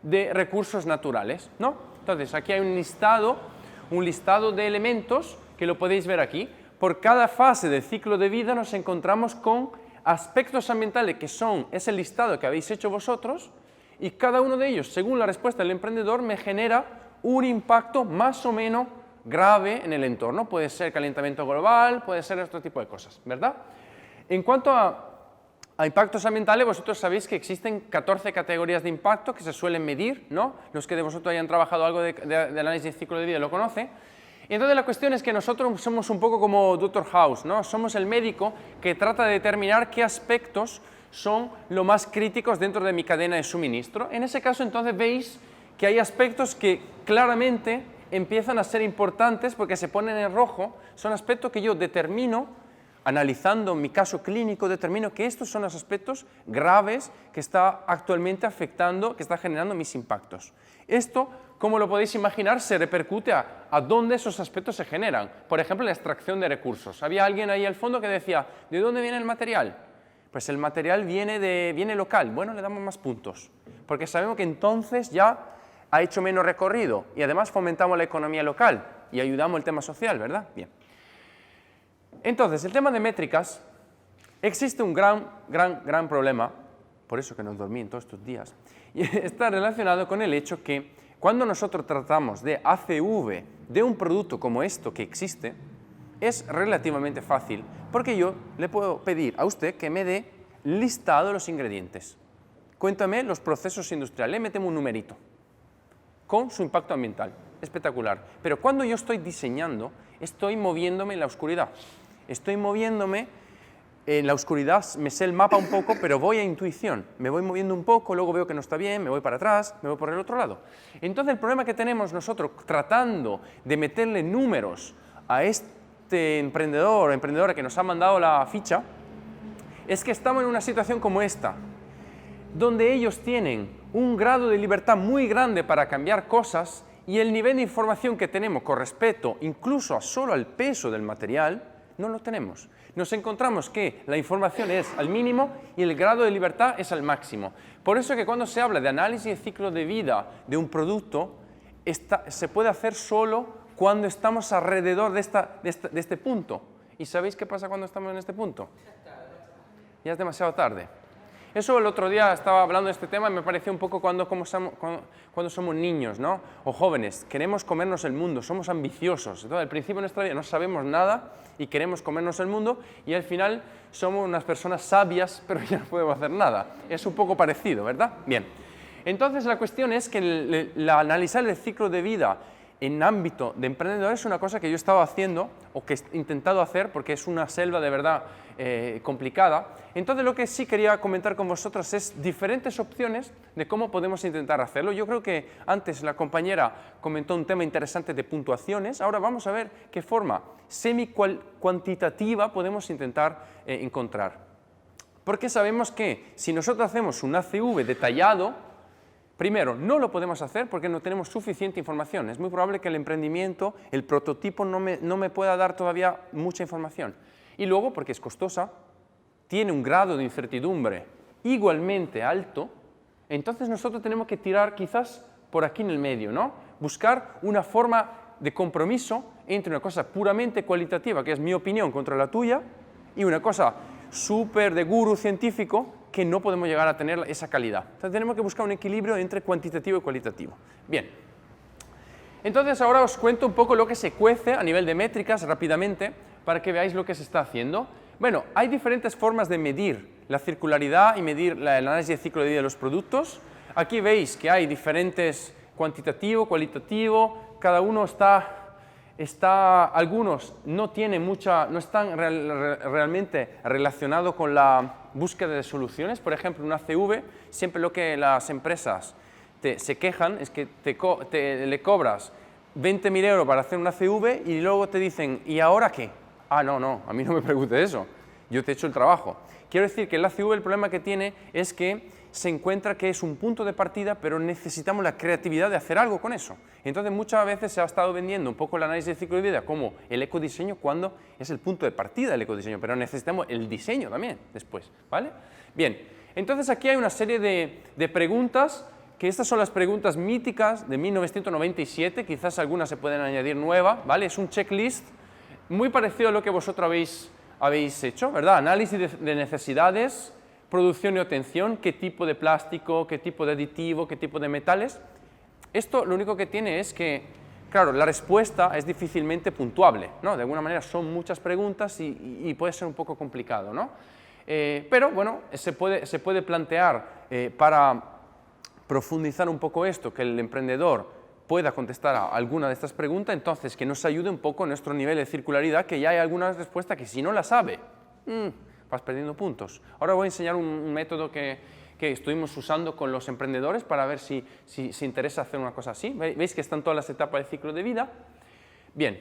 de recursos naturales, ¿no? Entonces aquí hay un listado de elementos que lo podéis ver aquí. Por cada fase del ciclo de vida nos encontramos con aspectos ambientales que es el listado que habéis hecho vosotros, y cada uno de ellos, según la respuesta del emprendedor, me genera un impacto más o menos grave en el entorno. Puede ser calentamiento global, puede ser otro tipo de cosas, ¿verdad? En cuanto a impactos ambientales, vosotros sabéis que existen 14 categorías de impacto que se suelen medir, ¿no? Los que de vosotros hayan trabajado algo de análisis de ciclo de vida lo conocen. Y entonces la cuestión es que nosotros somos un poco como Dr. House, ¿no? Somos el médico que trata de determinar qué aspectos son los más críticos dentro de mi cadena de suministro. En ese caso, entonces, veis que hay aspectos que claramente empiezan a ser importantes porque se ponen en rojo. Son aspectos que yo determino, analizando mi caso clínico, determino que estos son los aspectos graves que está actualmente afectando, que está generando mis impactos. Esto, como lo podéis imaginar, se repercute a dónde esos aspectos se generan. Por ejemplo, la extracción de recursos. Había alguien ahí al fondo que decía, ¿de dónde viene el material? Pues el material viene local. Bueno, le damos más puntos, porque sabemos que entonces ya ha hecho menos recorrido y además fomentamos la economía local y ayudamos el tema social, ¿verdad? Bien. Entonces, el tema de métricas, existe un gran problema, por eso que no dormí en todos estos días, y está relacionado con el hecho que cuando nosotros tratamos de ACV de un producto como esto que existe, es relativamente fácil, porque yo le puedo pedir a usted que me dé listado de los ingredientes. Cuéntame los procesos industriales, le metemos un numerito con su impacto ambiental. Espectacular. Pero cuando yo estoy diseñando, estoy moviéndome en la oscuridad. Estoy moviéndome en la oscuridad me sé el mapa un poco, pero voy a intuición. Me voy moviendo un poco, luego veo que no está bien, me voy para atrás, me voy por el otro lado. Entonces el problema que tenemos nosotros tratando de meterle números a este emprendedor o emprendedora que nos ha mandado la ficha, es que estamos en una situación como esta, donde ellos tienen un grado de libertad muy grande para cambiar cosas y el nivel de información que tenemos con respecto incluso a solo al peso del material, no lo tenemos. Nos encontramos que la información es al mínimo y el grado de libertad es al máximo. Por eso que cuando se habla de análisis de ciclo de vida de un producto, se puede hacer solo cuando estamos alrededor de este punto. ¿Y sabéis qué pasa cuando estamos en este punto? Ya es demasiado tarde. Eso el otro día estaba hablando de este tema y me pareció un poco cuando somos niños, ¿no? O jóvenes, queremos comernos el mundo, somos ambiciosos. Entonces, al principio de nuestra vida no sabemos nada y queremos comernos el mundo y al final somos unas personas sabias, pero ya no podemos hacer nada. Es un poco parecido, ¿verdad? Bien. Entonces, la cuestión es que analizar el ciclo de vida en ámbito de emprendedor es una cosa que yo he estado haciendo o que he intentado hacer porque es una selva de verdad complicada. Entonces lo que sí quería comentar con vosotros es diferentes opciones de cómo podemos intentar hacerlo. Yo creo que antes la compañera comentó un tema interesante de puntuaciones. Ahora vamos a ver qué forma semi-cuantitativa podemos intentar encontrar. Porque sabemos que si nosotros hacemos un ACV detallado, primero, no lo podemos hacer porque no tenemos suficiente información. Es muy probable que el emprendimiento, el prototipo, no me pueda dar todavía mucha información. Y luego, porque es costosa, tiene un grado de incertidumbre igualmente alto, entonces nosotros tenemos que tirar quizás por aquí en el medio, ¿no? Buscar una forma de compromiso entre una cosa puramente cualitativa, que es mi opinión contra la tuya, y una cosa súper de gurú científico, que no podemos llegar a tener esa calidad. Entonces tenemos que buscar un equilibrio entre cuantitativo y cualitativo. Bien, entonces ahora os cuento un poco lo que se cuece a nivel de métricas rápidamente para que veáis lo que se está haciendo. Bueno, hay diferentes formas de medir la circularidad y medir el análisis de ciclo de vida de los productos. Aquí veis que hay diferentes cuantitativo, cualitativo, cada uno algunos no están realmente relacionados con la búsqueda de soluciones. Por ejemplo, un ACV, siempre lo que las empresas se quejan es que le cobras 20.000 euros para hacer un ACV y luego te dicen, ¿y ahora qué? Ah, no, a mí no me preguntes eso, yo te he hecho el trabajo. Quiero decir que el ACV el problema que tiene es que se encuentra que es un punto de partida, pero necesitamos la creatividad de hacer algo con eso. Entonces muchas veces se ha estado vendiendo un poco el análisis de ciclo de vida como el ecodiseño cuando es el punto de partida del ecodiseño, pero necesitamos el diseño también después, ¿vale? Bien, entonces aquí hay una serie de preguntas, que estas son las preguntas míticas de 1997, quizás algunas se pueden añadir nuevas, ¿vale? Es un checklist muy parecido a lo que vosotros habéis hecho, ¿verdad? Análisis de necesidades, producción y obtención, qué tipo de plástico, qué tipo de aditivo, qué tipo de metales. Esto lo único que tiene es que, claro, la respuesta es difícilmente puntuable, ¿no? De alguna manera son muchas preguntas y puede ser un poco complicado, ¿no? Pero bueno, se puede plantear para profundizar un poco esto, que el emprendedor pueda contestar a alguna de estas preguntas, entonces que nos ayude un poco en nuestro nivel de circularidad, que ya hay algunas respuestas que si no la sabe, vas perdiendo puntos. Ahora voy a enseñar un método que estuvimos usando con los emprendedores para ver si interesa hacer una cosa así. ¿Veis que están todas las etapas del ciclo de vida? Bien,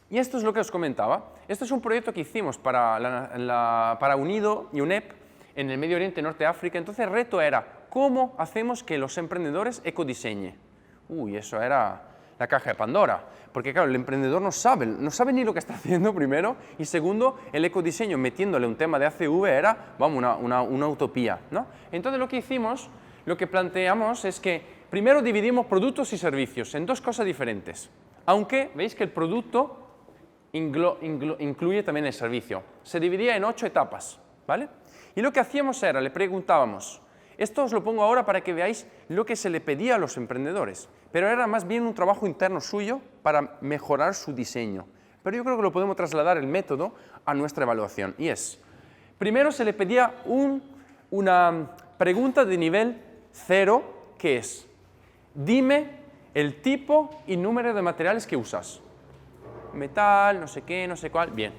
y esto es lo que os comentaba. Este es un proyecto que hicimos para UNIDO y UNEP en el Medio Oriente, Norte de África. Entonces el reto era, ¿cómo hacemos que los emprendedores ecodiseñen? Uy, eso era la caja de Pandora, porque claro, el emprendedor no sabe ni lo que está haciendo primero, y segundo, el ecodiseño metiéndole un tema de ACV era, vamos, una utopía, ¿no? Entonces lo que hicimos, lo que planteamos es que primero dividimos productos y servicios en dos cosas diferentes, aunque veis que el producto incluye también el servicio. Se dividía en 8 etapas, ¿vale? Y lo que hacíamos era, le preguntábamos, esto os lo pongo ahora para que veáis lo que se le pedía a los emprendedores, pero era más bien un trabajo interno suyo para mejorar su diseño. Pero yo creo que lo podemos trasladar el método a nuestra evaluación, y es, primero se le pedía una pregunta de nivel 0, que es, dime el tipo y número de materiales que usas. Metal, no sé qué, no sé cuál, bien.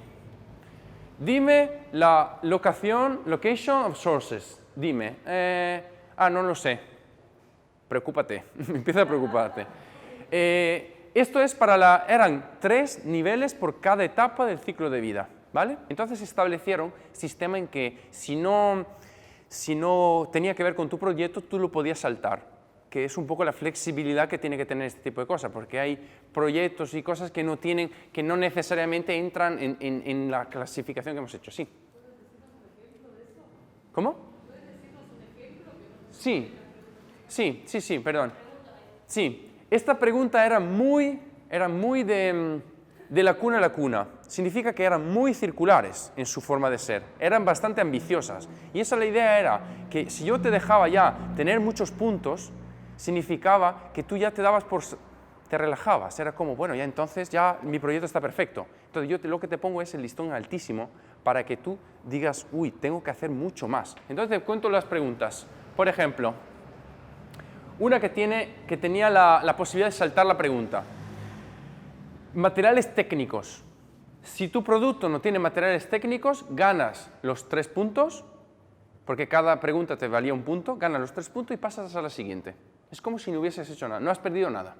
Dime la location of sources. Dime. No lo sé. Preocúpate. Empieza a preocuparte. Esto es para eran 3 niveles por cada etapa del ciclo de vida, ¿vale? Entonces establecieron sistema en que si no tenía que ver con tu proyecto, tú lo podías saltar, que es un poco la flexibilidad que tiene que tener este tipo de cosas, porque hay proyectos y cosas que no necesariamente entran en la clasificación que hemos hecho. Sí. ¿Cómo? Sí, perdón. Sí. Esta pregunta era muy de la cuna a la cuna. Significa que eran muy circulares en su forma de ser. Eran bastante ambiciosas. Y esa la idea era que si yo te dejaba ya tener muchos puntos, significaba que tú ya te relajabas. Era como, bueno, ya entonces ya mi proyecto está perfecto. Entonces yo lo que te pongo es el listón altísimo para que tú digas, uy, tengo que hacer mucho más. Entonces te cuento las preguntas. Por ejemplo, una que tenía la posibilidad de saltar la pregunta. Materiales técnicos. Si tu producto no tiene materiales técnicos, ganas los 3 puntos, porque cada pregunta te valía un punto, ganas los 3 puntos y pasas a la siguiente. Es como si no hubieses hecho nada, no has perdido nada.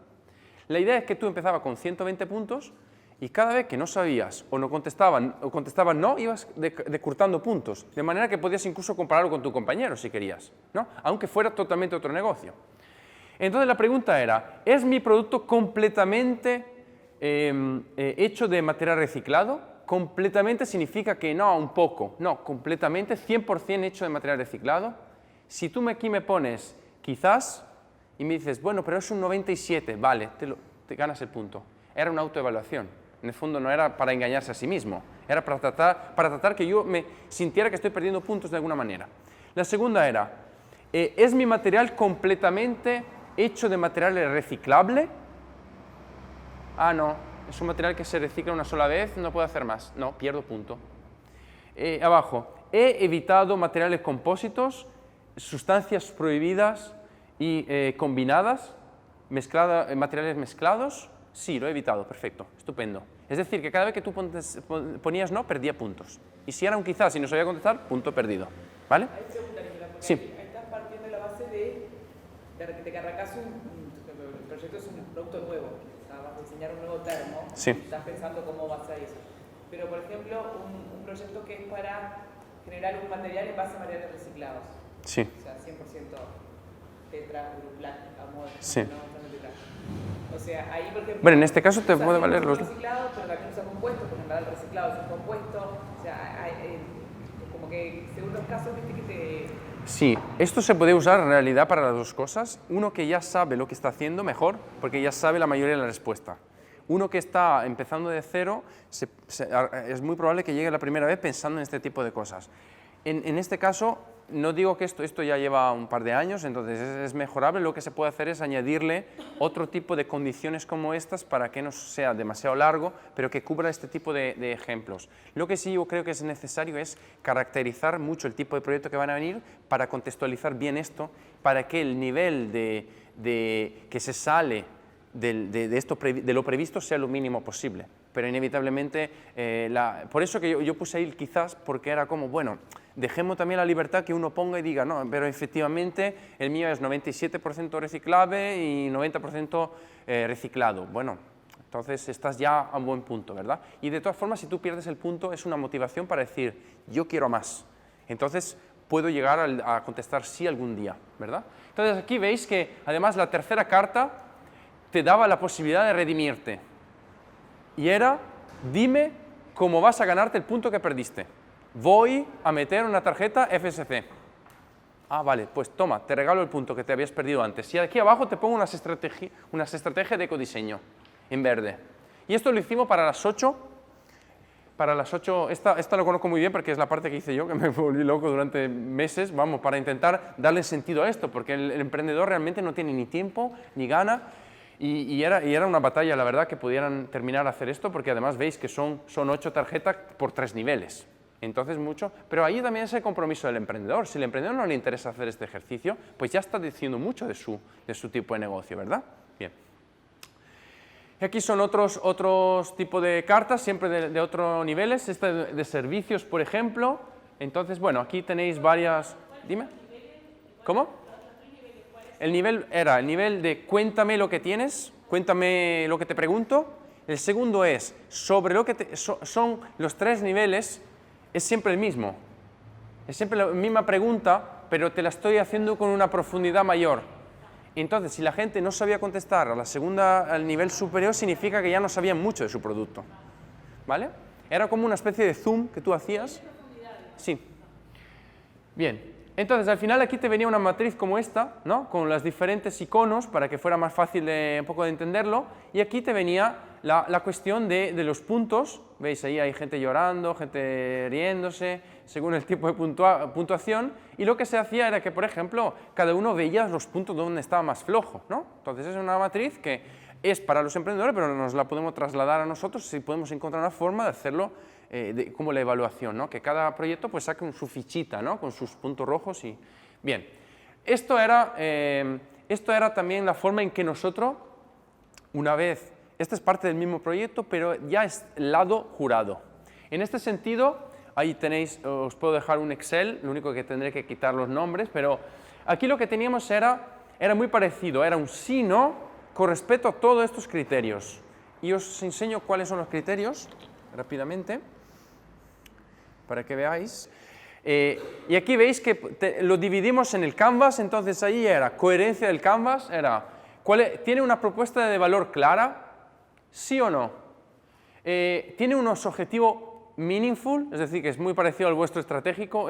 La idea es que tú empezabas con 120 puntos y cada vez que no sabías o contestaban no, ibas decurtando puntos, de manera que podías incluso compararlo con tu compañero si querías, ¿no? Aunque fuera totalmente otro negocio. Entonces la pregunta era, ¿es mi producto completamente hecho de material reciclado? Completamente significa que no, un poco, no, completamente, 100% hecho de material reciclado. Si tú aquí me pones quizás y me dices, bueno, pero es un 97, vale, te ganas el punto. Era una autoevaluación, en el fondo no era para engañarse a sí mismo, era para tratar que yo me sintiera que estoy perdiendo puntos de alguna manera. La segunda era, ¿es mi material completamente hecho de material reciclable? No, es un material que se recicla una sola vez, no puedo hacer más. No, pierdo punto. Abajo, he evitado materiales compósitos, sustancias prohibidas y combinadas, materiales mezclados. Sí, lo he evitado, perfecto, estupendo. Es decir, que cada vez que tú ponías no, perdía puntos. Y si era un quizás y no sabía contestar, punto perdido. ¿Vale? Sí. Estás partiendo de la base de que arrancas el proyecto es un producto nuevo, o sea, vas a diseñar un nuevo termo, sí. Estás pensando cómo vas a eso. Pero, por ejemplo, un proyecto que es para generar un material en base a materiales reciclados. Sí. O sea, 100% tetra, plástica, amor, sí. O sea, ahí, por ejemplo, bueno, en este caso te puede valer los reciclado, pero también usa compuestos, porque en verdad el reciclado es un compuesto, o sea, como que según los casos, viste que te... Sí, esto se puede usar en realidad para las dos cosas. Uno que ya sabe lo que está haciendo mejor, porque ya sabe la mayoría de la respuesta. Uno que está empezando de cero, es muy probable que llegue la primera vez pensando en este tipo de cosas. En este caso, no digo que esto ya lleva un par de años, entonces es mejorable. Lo que se puede hacer es añadirle otro tipo de condiciones como estas para que no sea demasiado largo, pero que cubra este tipo de ejemplos. Lo que sí yo creo que es necesario es caracterizar mucho el tipo de proyecto que van a venir para contextualizar bien esto, para que el nivel que se sale de lo previsto sea lo mínimo posible. Pero inevitablemente, por eso que yo puse ahí quizás, porque era como, bueno, dejemos también la libertad que uno ponga y diga, no, pero efectivamente el mío es 97% reciclable y 90% reciclado. Bueno, entonces estás ya a un buen punto, ¿verdad? Y de todas formas, si tú pierdes el punto, es una motivación para decir, yo quiero más. Entonces, puedo llegar a contestar sí algún día, ¿verdad? Entonces, aquí veis que, además, la tercera carta te daba la posibilidad de redimirte. Y era, dime cómo vas a ganarte el punto que perdiste. Voy a meter una tarjeta FSC. Vale, pues toma, te regalo el punto que te habías perdido antes. Y aquí abajo te pongo unas estrategias de ecodiseño en verde. Y esto lo hicimos para las 8. Para las 8, esta lo conozco muy bien porque es la parte que hice yo, que me volví loco durante meses, vamos, para intentar darle sentido a esto, porque el emprendedor realmente no tiene ni tiempo ni gana. Y era una batalla, la verdad, que pudieran terminar a hacer esto, porque además veis que son 8 tarjetas por 3 niveles. Entonces mucho, pero ahí también es el compromiso del emprendedor. Si al emprendedor no le interesa hacer este ejercicio, pues ya está diciendo mucho de su tipo de negocio, ¿verdad? Bien. Y aquí son otros tipos de cartas, siempre de otros niveles, esta de servicios, por ejemplo. Entonces, bueno, aquí tenéis varias... Dime. ¿Cómo? El nivel era el nivel de cuéntame lo que tienes, cuéntame lo que te pregunto. El segundo es sobre lo que son los 3 niveles, es siempre el mismo. Es siempre la misma pregunta, pero te la estoy haciendo con una profundidad mayor. Entonces, si la gente no sabía contestar al nivel superior, significa que ya no sabían mucho de su producto. ¿Vale? Era como una especie de zoom que tú hacías. Sí. Bien. Entonces, al final aquí te venía una matriz como esta, ¿no? Con los diferentes iconos para que fuera más fácil un poco de entenderlo. Y aquí te venía la cuestión de los puntos. ¿Veis? Ahí hay gente llorando, gente riéndose, según el tipo de puntuación. Y lo que se hacía era que, por ejemplo, cada uno veía los puntos donde estaba más flojo, ¿no? Entonces, es una matriz que es para los emprendedores, pero nos la podemos trasladar a nosotros si podemos encontrar una forma de hacerlo como la evaluación, ¿no? Que cada proyecto pues saque su fichita, ¿no? Con sus puntos rojos y... Bien, esto era también la forma en que nosotros, una vez, esta es parte del mismo proyecto, pero ya es lado jurado. En este sentido, ahí tenéis, os puedo dejar un Excel, lo único que tendré que quitar los nombres, pero aquí lo que teníamos era muy parecido, era un sí, no, con respecto a todos estos criterios. Y os enseño cuáles son los criterios, rápidamente, para que veáis. Y aquí veis que lo dividimos en el canvas, entonces ahí era coherencia del canvas, era ¿tiene una propuesta de valor clara? ¿Sí o no? ¿Tiene unos objetivos meaningful? Es decir, que es muy parecido al vuestro estratégico.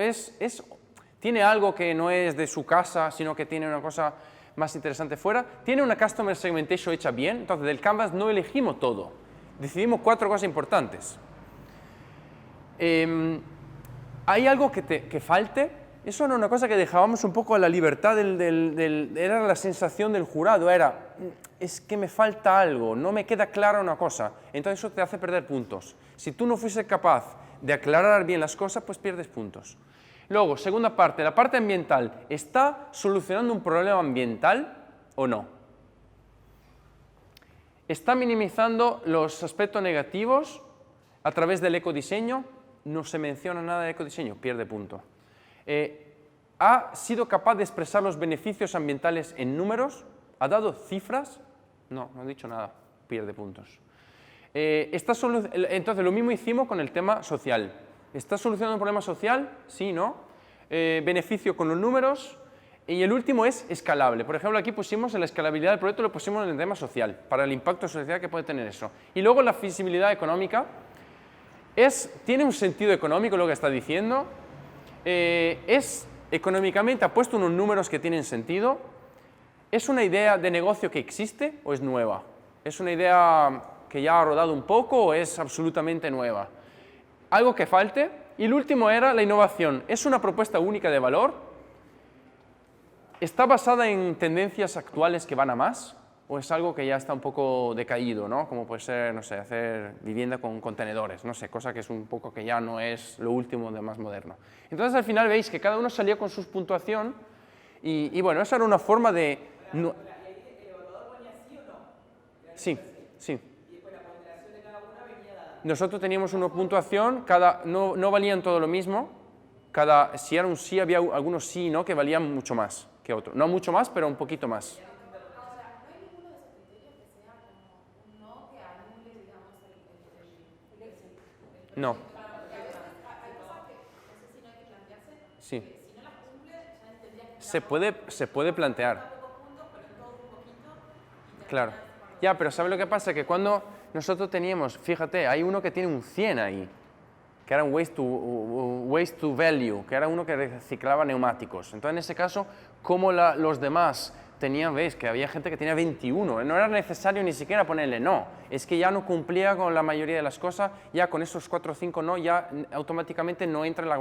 ¿Tiene algo que no es de su casa, sino que tiene una cosa más interesante fuera? ¿Tiene una customer segmentation hecha bien? Entonces, del canvas no elegimos todo. Decidimos 4 cosas importantes. ¿Hay algo que falte? Eso era una cosa que dejábamos un poco a la libertad era la sensación del jurado, es que me falta algo, no me queda clara una cosa, entonces eso te hace perder puntos. Si tú no fueses capaz de aclarar bien las cosas, pues pierdes puntos. Luego, segunda parte, la parte ambiental, ¿está solucionando un problema ambiental o no? ¿Está minimizando los aspectos negativos a través del ecodiseño? No se menciona nada de ecodiseño, pierde punto. ¿Ha sido capaz de expresar los beneficios ambientales en números? ¿Ha dado cifras? No ha dicho nada, pierde puntos. Entonces, lo mismo hicimos con el tema social. ¿Está solucionando un problema social? Sí, ¿no? Beneficio con los números. Y el último es escalable. Por ejemplo, aquí pusimos la escalabilidad del proyecto, lo pusimos en el tema social, para el impacto social que puede tener eso. Y luego la feasibilidad económica. ¿Tiene un sentido económico lo que está diciendo? Económicamente ha puesto unos números que tienen sentido. ¿Es una idea de negocio que existe o es nueva? ¿Es una idea que ya ha rodado un poco o es absolutamente nueva? ¿Algo que falte? Y el último era la innovación. ¿Es una propuesta única de valor? ¿Está basada en tendencias actuales que van a más? ¿O es algo que ya está un poco decaído, ¿no? Como puede ser, no sé, hacer vivienda con contenedores, no sé, cosa que es un poco que ya no es lo último de más moderno. Entonces, al final veis que cada uno salía con su puntuación y bueno, esa era una forma de... ¿El evaluador ponía sí o no? Sí, sí. Y después la ponderación de cada una venía dada. Nosotros teníamos una puntuación, no valían todo lo mismo, si era un sí, había algunos sí y no que valían mucho más que otros. No mucho más, pero un poquito más. No. Sí. Se puede plantear. Claro. Ya, pero ¿sabe lo que pasa? Que cuando nosotros teníamos, fíjate, hay uno que tiene un 100 ahí, que era un waste to value, que era uno que reciclaba neumáticos. Entonces, en ese caso, como los demás tenían, veis, que había gente que tenía 21, no era necesario ni siquiera ponerle no, es que ya no cumplía con la mayoría de las cosas, ya con esos 4 o 5 no, ya automáticamente no entra en la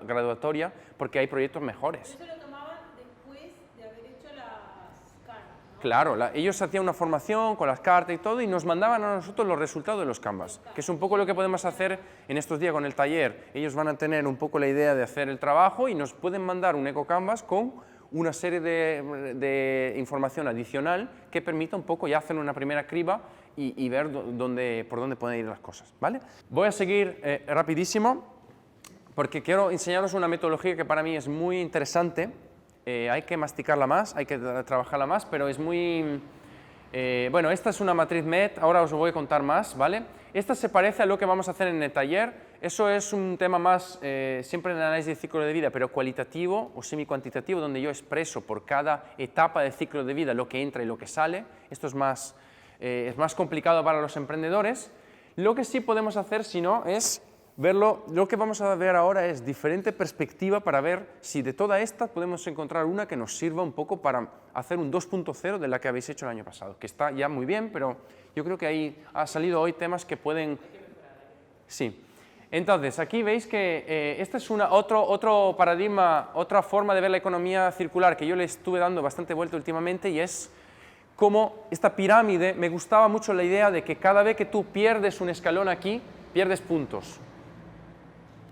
graduatoria porque hay proyectos mejores. Eso lo tomaban después de haber hecho las cartas, ¿no? Claro, ellos hacían una formación con las cartas y todo y nos mandaban a nosotros los resultados de los Canvas, que es un poco lo que podemos hacer en estos días con el taller. Ellos van a tener un poco la idea de hacer el trabajo y nos pueden mandar un Eco Canvas con una serie de información adicional que permita un poco ya hacer una primera criba y ver por dónde pueden ir las cosas, ¿vale? Voy a seguir rapidísimo porque quiero enseñaros una metodología que para mí es muy interesante. Hay que masticarla más, hay que trabajarla más, pero es muy... bueno, esta es una matriz MET, ahora os lo voy a contar más, ¿vale? Esta se parece a lo que vamos a hacer en el taller. Eso es un tema más, siempre en el análisis de ciclo de vida, pero cualitativo o semi-cuantitativo, donde yo expreso por cada etapa del ciclo de vida lo que entra y lo que sale. Esto es más complicado para los emprendedores. Lo que sí podemos hacer, si no, es verlo. Lo que vamos a ver ahora es diferente perspectiva para ver si de toda esta podemos encontrar una que nos sirva un poco para hacer un 2.0 de la que habéis hecho el año pasado, que está ya muy bien, pero yo creo que ahí ha salido hoy temas que pueden... Sí. Entonces, aquí veis que este es otro paradigma, otra forma de ver la economía circular que yo le estuve dando bastante vuelta últimamente, y es como esta pirámide. Me gustaba mucho la idea de que cada vez que tú pierdes un escalón aquí, pierdes puntos.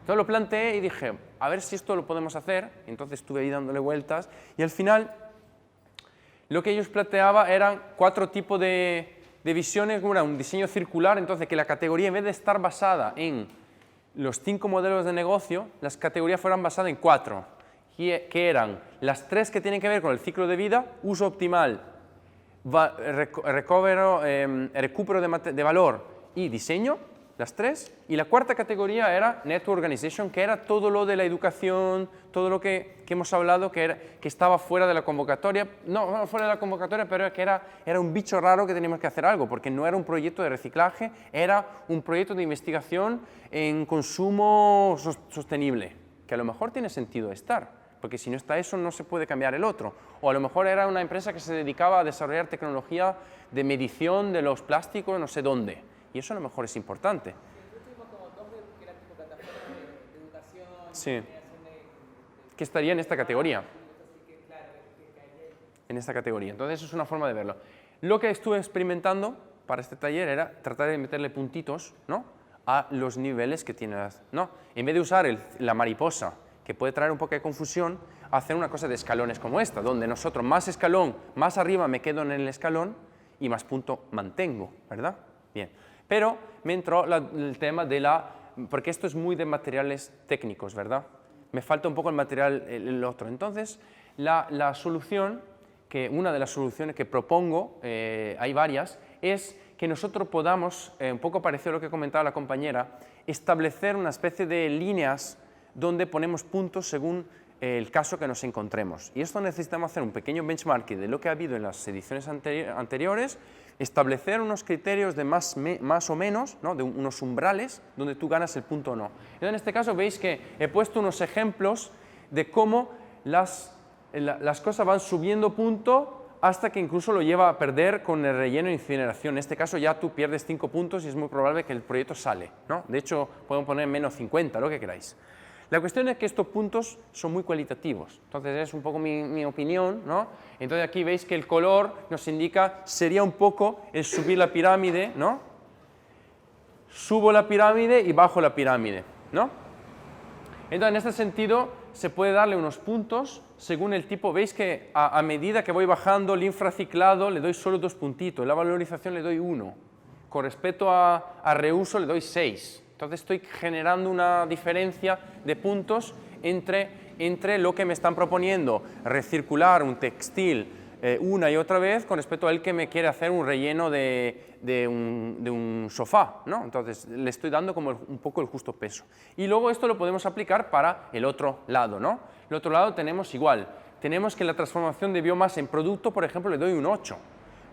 Entonces lo planteé y dije, a ver si esto lo podemos hacer. Entonces estuve ahí dándole vueltas y al final lo que ellos planteaban eran 4 tipos de visiones. Una, un diseño circular, entonces que la categoría, en vez de estar basada en los 5 modelos de negocio, las categorías fueran basadas en 4, que eran las 3 que tienen que ver con el ciclo de vida: uso optimal, recupero de valor y diseño, las 3. Y la 4ª categoría era Network Organization, que era todo lo de la educación, todo lo que hemos hablado, que estaba fuera de la convocatoria. No fuera de la convocatoria, pero que era un bicho raro que teníamos que hacer algo, porque no era un proyecto de reciclaje, era un proyecto de investigación en consumo sostenible, que a lo mejor tiene sentido estar, porque si no está eso no se puede cambiar el otro. O a lo mejor era una empresa que se dedicaba a desarrollar tecnología de medición de los plásticos no sé dónde, y eso a lo mejor es importante. Sí, que estaría en esta categoría. En esta categoría. Entonces, eso es una forma de verlo. Lo que estuve experimentando para este taller era tratar de meterle puntitos, ¿no?, a los niveles que tiene, ¿no? En vez de usar la mariposa, que puede traer un poco de confusión, hacer una cosa de escalones como esta, donde nosotros más escalón, más arriba me quedo en el escalón y más punto mantengo, ¿verdad? Bien. Pero me entró el tema de porque esto es muy de materiales técnicos, ¿verdad? Me falta un poco el material, el otro. Entonces, la solución, una de las soluciones que propongo, hay varias, es que nosotros podamos, un poco parecido a lo que comentaba la compañera, establecer una especie de líneas donde ponemos puntos según el caso que nos encontremos. Y esto necesitamos hacer un pequeño benchmarking de lo que ha habido en las ediciones anteriores, establecer unos criterios de más o menos, ¿no?, de unos umbrales donde tú ganas el punto o no. En este caso veis que he puesto unos ejemplos de cómo las cosas van subiendo punto hasta que incluso lo lleva a perder con el relleno e incineración. En este caso ya tú pierdes 5 puntos y es muy probable que el proyecto sale, ¿no? De hecho, podemos poner menos 50, lo que queráis. La cuestión es que estos puntos son muy cualitativos, entonces es un poco mi opinión, ¿no? Entonces aquí veis que el color nos indica, sería un poco el subir la pirámide, ¿no? Subo la pirámide y bajo la pirámide, ¿no? Entonces en este sentido se puede darle unos puntos según el tipo. Veis que a medida que voy bajando el infraciclado le doy solo 2 puntitos, la valorización le doy 1, con respecto a reuso le doy 6. Entonces estoy generando una diferencia de puntos entre lo que me están proponiendo recircular un textil una y otra vez con respecto a él que me quiere hacer un relleno de un sofá, ¿no? Entonces le estoy dando como un poco el justo peso. Y luego esto lo podemos aplicar para el otro lado, ¿no? El otro lado tenemos igual. Tenemos que la transformación de biomasa en producto, por ejemplo, le doy un 8.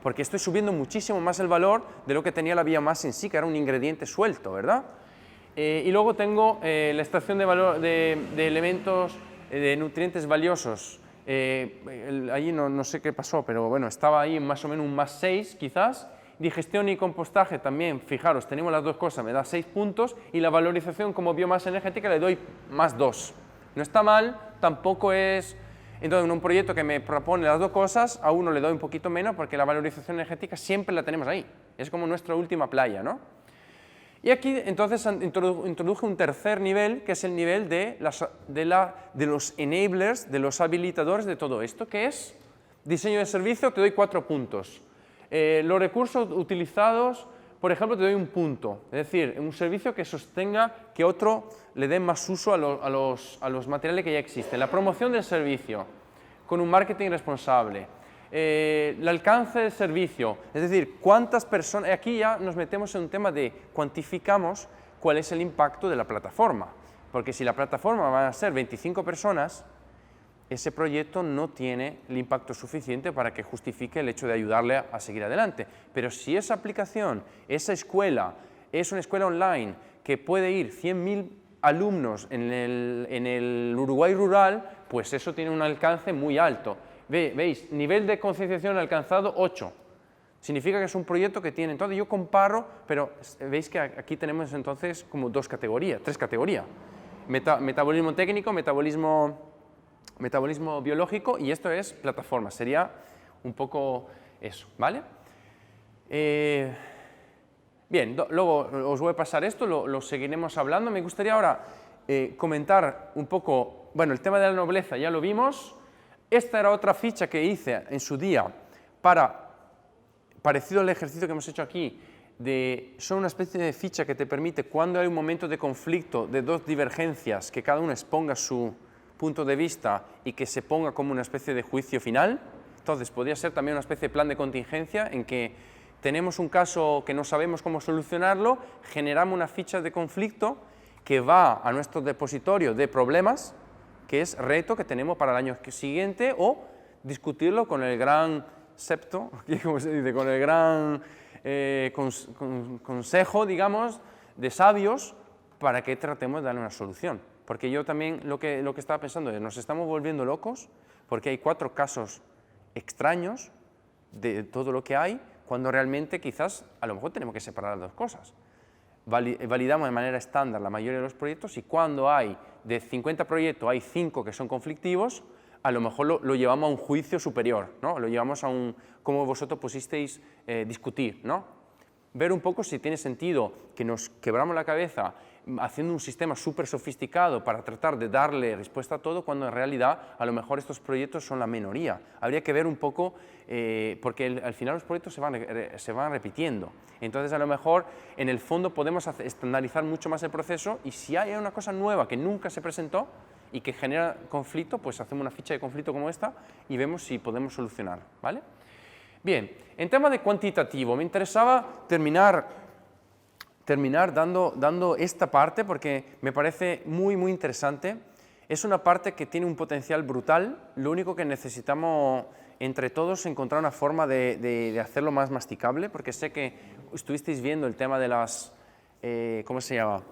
Porque estoy subiendo muchísimo más el valor de lo que tenía la biomasa en sí, que era un ingrediente suelto, ¿verdad? Y luego tengo la extracción de elementos, de nutrientes valiosos. Allí no sé qué pasó, pero bueno, estaba ahí más o menos un más 6 quizás. Digestión y compostaje también, fijaros, tenemos las dos cosas, me da 6 puntos, y la valorización como biomasa energética le doy más 2. No está mal, tampoco es... Entonces, en un proyecto que me propone las dos cosas, a uno le doy un poquito menos porque la valorización energética siempre la tenemos ahí. Es como nuestra última playa, ¿no? Y aquí entonces introduje un tercer nivel, que es el nivel de los enablers, de los habilitadores de todo esto, que es diseño de servicio. Te doy 4 puntos. Los recursos utilizados, por ejemplo, te doy un punto. Es decir, un servicio que sostenga que otro le dé más uso a los materiales que ya existen. La promoción del servicio, con un marketing responsable. El alcance del servicio, es decir, cuántas personas, aquí ya nos metemos en un tema de cuantificamos cuál es el impacto de la plataforma, porque si la plataforma van a ser 25 personas, ese proyecto no tiene el impacto suficiente para que justifique el hecho de ayudarle a seguir adelante. Pero si esa aplicación, esa escuela, es una escuela online que puede ir 100.000 alumnos en el Uruguay rural, pues eso tiene un alcance muy alto. ¿Veis? Nivel de concienciación alcanzado 8. Significa que es un proyecto que tiene. Entonces yo comparo, pero veis que aquí tenemos entonces como 3 categorías. Metabolismo técnico, metabolismo biológico, y esto es plataforma. Sería un poco eso, ¿vale? Bien, luego os voy a pasar esto, lo seguiremos hablando. Me gustaría ahora comentar un poco, bueno, el tema de la nobleza ya lo vimos. Esta era otra ficha que hice en su día parecido al ejercicio que hemos hecho aquí, son una especie de ficha que te permite, cuando hay un momento de conflicto de 2 divergencias, que cada uno exponga su punto de vista y que se ponga como una especie de juicio final. Entonces podría ser también una especie de plan de contingencia en que tenemos un caso que no sabemos cómo solucionarlo, generamos una ficha de conflicto que va a nuestro depositorio de problemas, que es reto que tenemos para el año siguiente, o discutirlo con el gran septo, ¿cómo se dice? Con el gran consejo, digamos, de sabios, para que tratemos de darle una solución. Porque yo también lo que estaba pensando es, nos estamos volviendo locos, porque hay 4 casos extraños de todo lo que hay, cuando realmente quizás a lo mejor tenemos que separar las 2 cosas. Validamos de manera estándar la mayoría de los proyectos, y cuando hay de 50 proyectos hay 5 que son conflictivos, a lo mejor lo llevamos a un juicio superior, ¿no? Lo llevamos a como vosotros pusisteis, discutir, ¿no? Ver un poco si tiene sentido que nos quebramos la cabeza haciendo un sistema súper sofisticado para tratar de darle respuesta a todo, cuando en realidad a lo mejor estos proyectos son la minoría. Habría que ver un poco, porque al final los proyectos se van repitiendo. Entonces a lo mejor en el fondo podemos estandarizar mucho más el proceso, y si hay una cosa nueva que nunca se presentó y que genera conflicto, pues hacemos una ficha de conflicto como esta y vemos si podemos solucionar, ¿vale? Bien, en tema de cuantitativo, me interesaba terminar dando esta parte, porque me parece muy, muy interesante. Es una parte que tiene un potencial brutal. Lo único que necesitamos entre todos encontrar una forma de hacerlo más masticable, porque sé que estuvisteis viendo el tema de las, ¿cómo se llama?,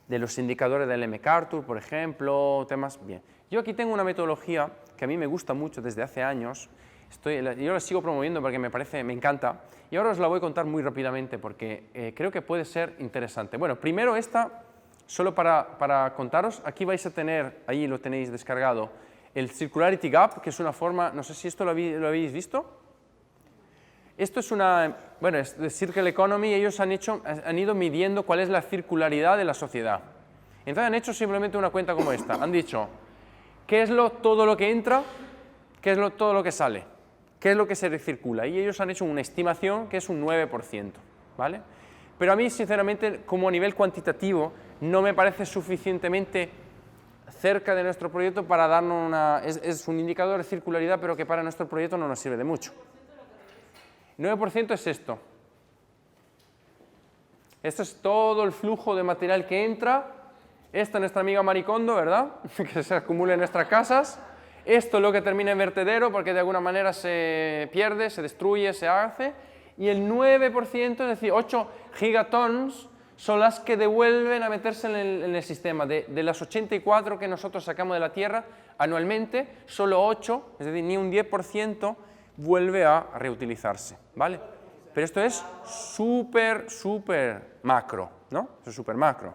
de los indicadores del MacArthur, por ejemplo, temas. Bien, yo aquí tengo una metodología que a mí me gusta mucho desde hace años. Yo la sigo promoviendo porque me encanta, y ahora os la voy a contar muy rápidamente porque creo que puede ser interesante. Bueno, primero esta, solo para contaros, aquí vais a tener, ahí lo tenéis descargado, el Circularity Gap, que es una forma, no sé si esto lo habéis visto. Esto es es de Circle Economy. Ellos han ido midiendo cuál es la circularidad de la sociedad. Entonces han hecho simplemente una cuenta como esta. Han dicho, ¿qué es todo lo que entra? ¿Qué es todo lo que sale? ¿Qué es lo que se recircula? Y ellos han hecho una estimación que es un 9%, ¿vale? Pero a mí, sinceramente, como a nivel cuantitativo, no me parece suficientemente cerca de nuestro proyecto para darnos es un indicador de circularidad, pero que para nuestro proyecto no nos sirve de mucho. 9% es esto. Esto es todo el flujo de material que entra. Esta es nuestra amiga Maricondo, ¿verdad? Que se acumula en nuestras casas. Esto es lo que termina en vertedero, porque de alguna manera se pierde, se destruye, se hace. Y el 9%, es decir, 8 gigatons, son las que devuelven a meterse en el sistema. De las 84 que nosotros sacamos de la Tierra anualmente, solo 8, es decir, ni un 10%, vuelve a reutilizarse, ¿vale? Pero esto es súper macro, ¿no? Eso es súper macro.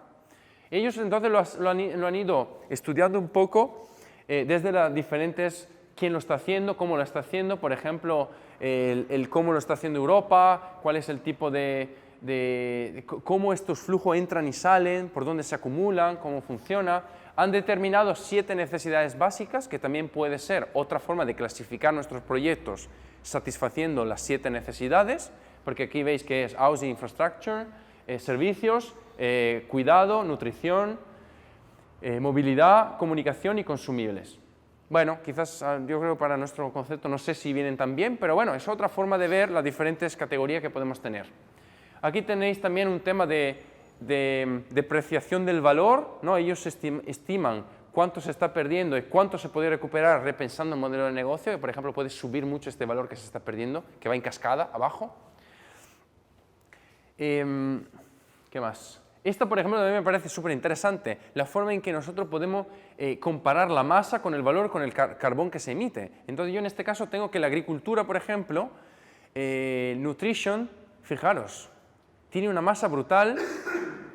Ellos entonces lo han ido estudiando un poco desde las diferentes, quién lo está haciendo, cómo lo está haciendo, por ejemplo, el cómo lo está haciendo Europa, cuál es el tipo de de cómo estos flujos entran y salen, por dónde se acumulan, cómo funciona. Han determinado 7 necesidades básicas, que también puede ser otra forma de clasificar nuestros proyectos satisfaciendo las 7 necesidades, porque aquí veis que es housing infrastructure, servicios, cuidado, nutrición, movilidad, comunicación y consumibles. Bueno, quizás yo creo que para nuestro concepto no sé si vienen tan bien, pero bueno, es otra forma de ver las diferentes categorías que podemos tener. Aquí tenéis también un tema de depreciación del valor, ¿no? Ellos estiman cuánto se está perdiendo y cuánto se puede recuperar repensando el modelo de negocio, que por ejemplo puede subir mucho este valor que se está perdiendo, que va en cascada abajo. ¿Qué más? Esto, por ejemplo, a mí me parece súper interesante, la forma en que nosotros podemos comparar la masa con el valor, con el carbón que se emite. Entonces yo en este caso tengo que la agricultura, por ejemplo, nutrition, fijaros, tiene una masa brutal,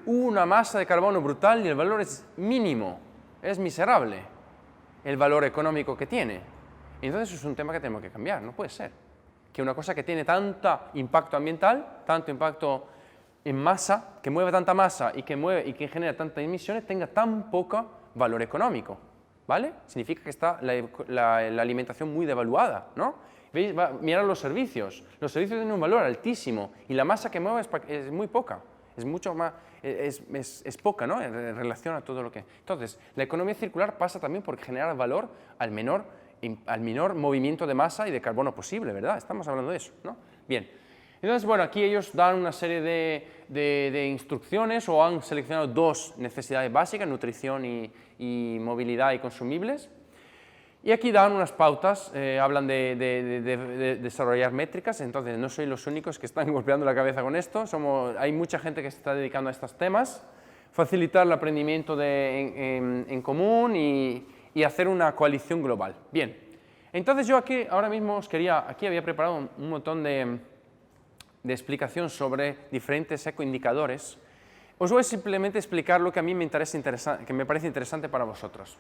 una masa de carbono brutal y el valor es mínimo, es miserable el valor económico que tiene. Entonces eso es un tema que tenemos que cambiar, no puede ser que una cosa que tiene tanto impacto ambiental, tanto impacto en masa, que mueve tanta masa y que genera tantas emisiones, tenga tan poco valor económico, ¿vale? Significa que está la alimentación muy devaluada, ¿no? ¿Veis? Mirad los servicios tienen un valor altísimo y la masa que mueve es muy poca, es mucho más, es poca, ¿no? En relación a todo lo que... Entonces, la economía circular pasa también por generar valor al menor movimiento de masa y de carbono posible, ¿verdad? Estamos hablando de eso, ¿no? Bien. Entonces, bueno, aquí ellos dan una serie de instrucciones o han seleccionado 2 necesidades básicas, nutrición y movilidad y consumibles. Y aquí dan unas pautas, hablan de desarrollar métricas, entonces no sois los únicos que están golpeando la cabeza con esto, hay mucha gente que se está dedicando a estos temas, facilitar el aprendimiento en común y hacer una coalición global. Bien, entonces yo aquí ahora mismo aquí había preparado un montón de explicación sobre diferentes ecoindicadores. Os voy a simplemente explicar lo que a mí me parece interesante para vosotros.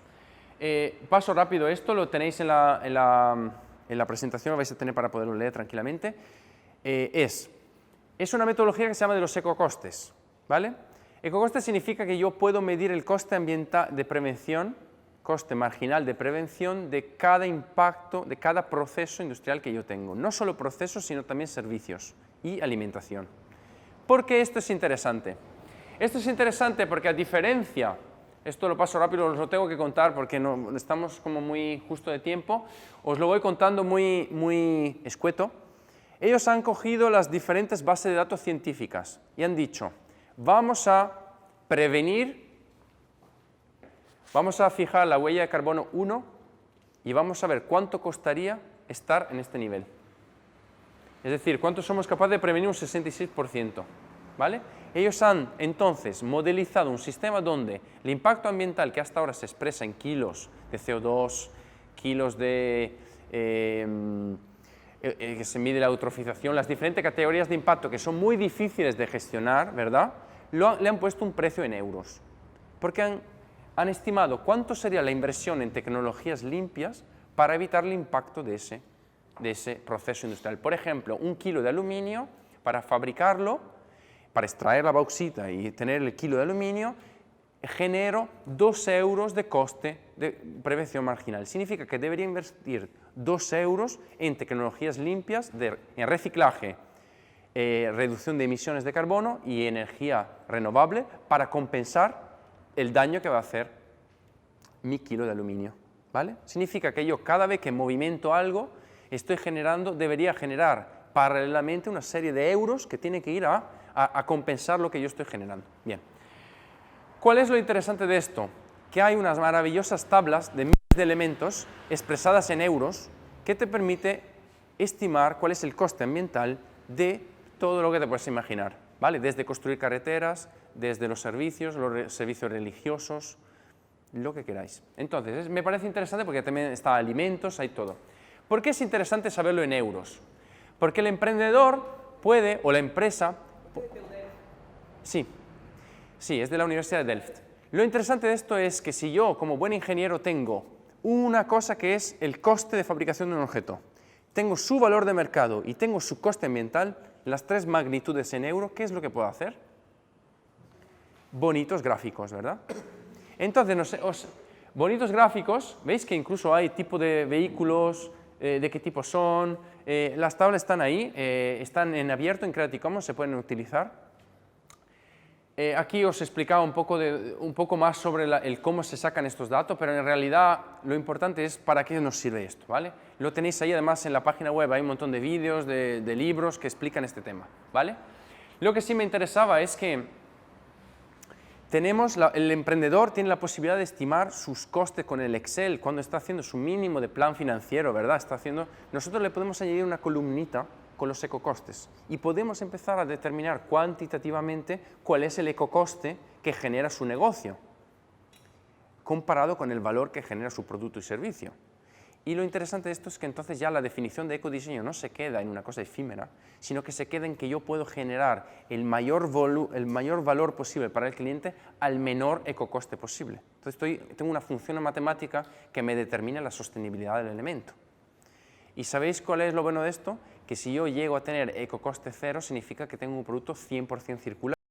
Paso rápido esto, lo tenéis en la presentación, lo vais a tener para poderlo leer tranquilamente. Es una metodología que se llama de los ecocostes, ¿vale? Ecocostes significa que yo puedo medir el coste ambiental de prevención, coste marginal de prevención de cada impacto, de cada proceso industrial que yo tengo. No solo procesos, sino también servicios y alimentación. ¿Por qué esto es interesante? Esto es interesante porque a diferencia... Esto lo paso rápido, os lo tengo que contar porque no, estamos como muy justo de tiempo. Os lo voy contando muy escueto. Ellos han cogido las diferentes bases de datos científicas y han dicho, vamos a prevenir, vamos a fijar la huella de carbono 1 y vamos a ver cuánto costaría estar en este nivel. Es decir, cuánto somos capaces de prevenir un 66%. ¿Vale? Ellos han entonces modelizado un sistema donde el impacto ambiental que hasta ahora se expresa en kilos de CO2, kilos de que se mide la eutrofización, las diferentes categorías de impacto que son muy difíciles de gestionar, ¿verdad? Le han puesto un precio en euros, porque han estimado cuánto sería la inversión en tecnologías limpias para evitar el impacto de ese proceso industrial. Por ejemplo, 1 kilo de aluminio, para fabricarlo, para extraer la bauxita y tener el kilo de aluminio, genero 2 euros de coste de prevención marginal. Significa que debería invertir 2 euros en tecnologías limpias, en reciclaje, reducción de emisiones de carbono y energía renovable para compensar el daño que va a hacer mi kilo de aluminio, ¿vale? Significa que yo cada vez que movimento algo, debería generar paralelamente una serie de euros que tienen que ir a compensar lo que yo estoy generando. Bien. ¿Cuál es lo interesante de esto? Que hay unas maravillosas tablas de miles de elementos expresadas en euros que te permite estimar cuál es el coste ambiental de todo lo que te puedes imaginar, ¿vale? Desde construir carreteras, desde los servicios religiosos, lo que queráis. Entonces, me parece interesante porque también está alimentos, hay todo. ¿Por qué es interesante saberlo en euros? Porque el emprendedor puede, o la empresa... Sí, es de la Universidad de Delft. Lo interesante de esto es que si yo, como buen ingeniero, tengo una cosa que es el coste de fabricación de un objeto, tengo su valor de mercado y tengo su coste ambiental, las 3 magnitudes en euro, ¿qué es lo que puedo hacer? Bonitos gráficos, ¿verdad? Entonces, no sé, bonitos gráficos, veis que incluso hay tipo de vehículos, de qué tipo son, las tablas están ahí, están en abierto en Creative Commons, se pueden utilizar. Aquí os he explicado un poco más sobre el cómo se sacan estos datos, pero en realidad lo importante es para qué nos sirve esto, ¿vale? Lo tenéis ahí, además en la página web hay un montón de vídeos, de libros que explican este tema, ¿vale? Lo que sí me interesaba es que el emprendedor tiene la posibilidad de estimar sus costes con el Excel cuando está haciendo su mínimo de plan financiero, ¿verdad? Nosotros le podemos añadir una columnita con los ecocostes y podemos empezar a determinar cuantitativamente cuál es el ecocoste que genera su negocio comparado con el valor que genera su producto y servicio. Y lo interesante de esto es que entonces ya la definición de ecodiseño no se queda en una cosa efímera, sino que se queda en que yo puedo generar el mayor valor posible para el cliente al menor ecocoste posible. Entonces tengo una función matemática que me determina la sostenibilidad del elemento. ¿Y sabéis cuál es lo bueno de esto? Que si yo llego a tener ecocoste cero, significa que tengo un producto 100% circular.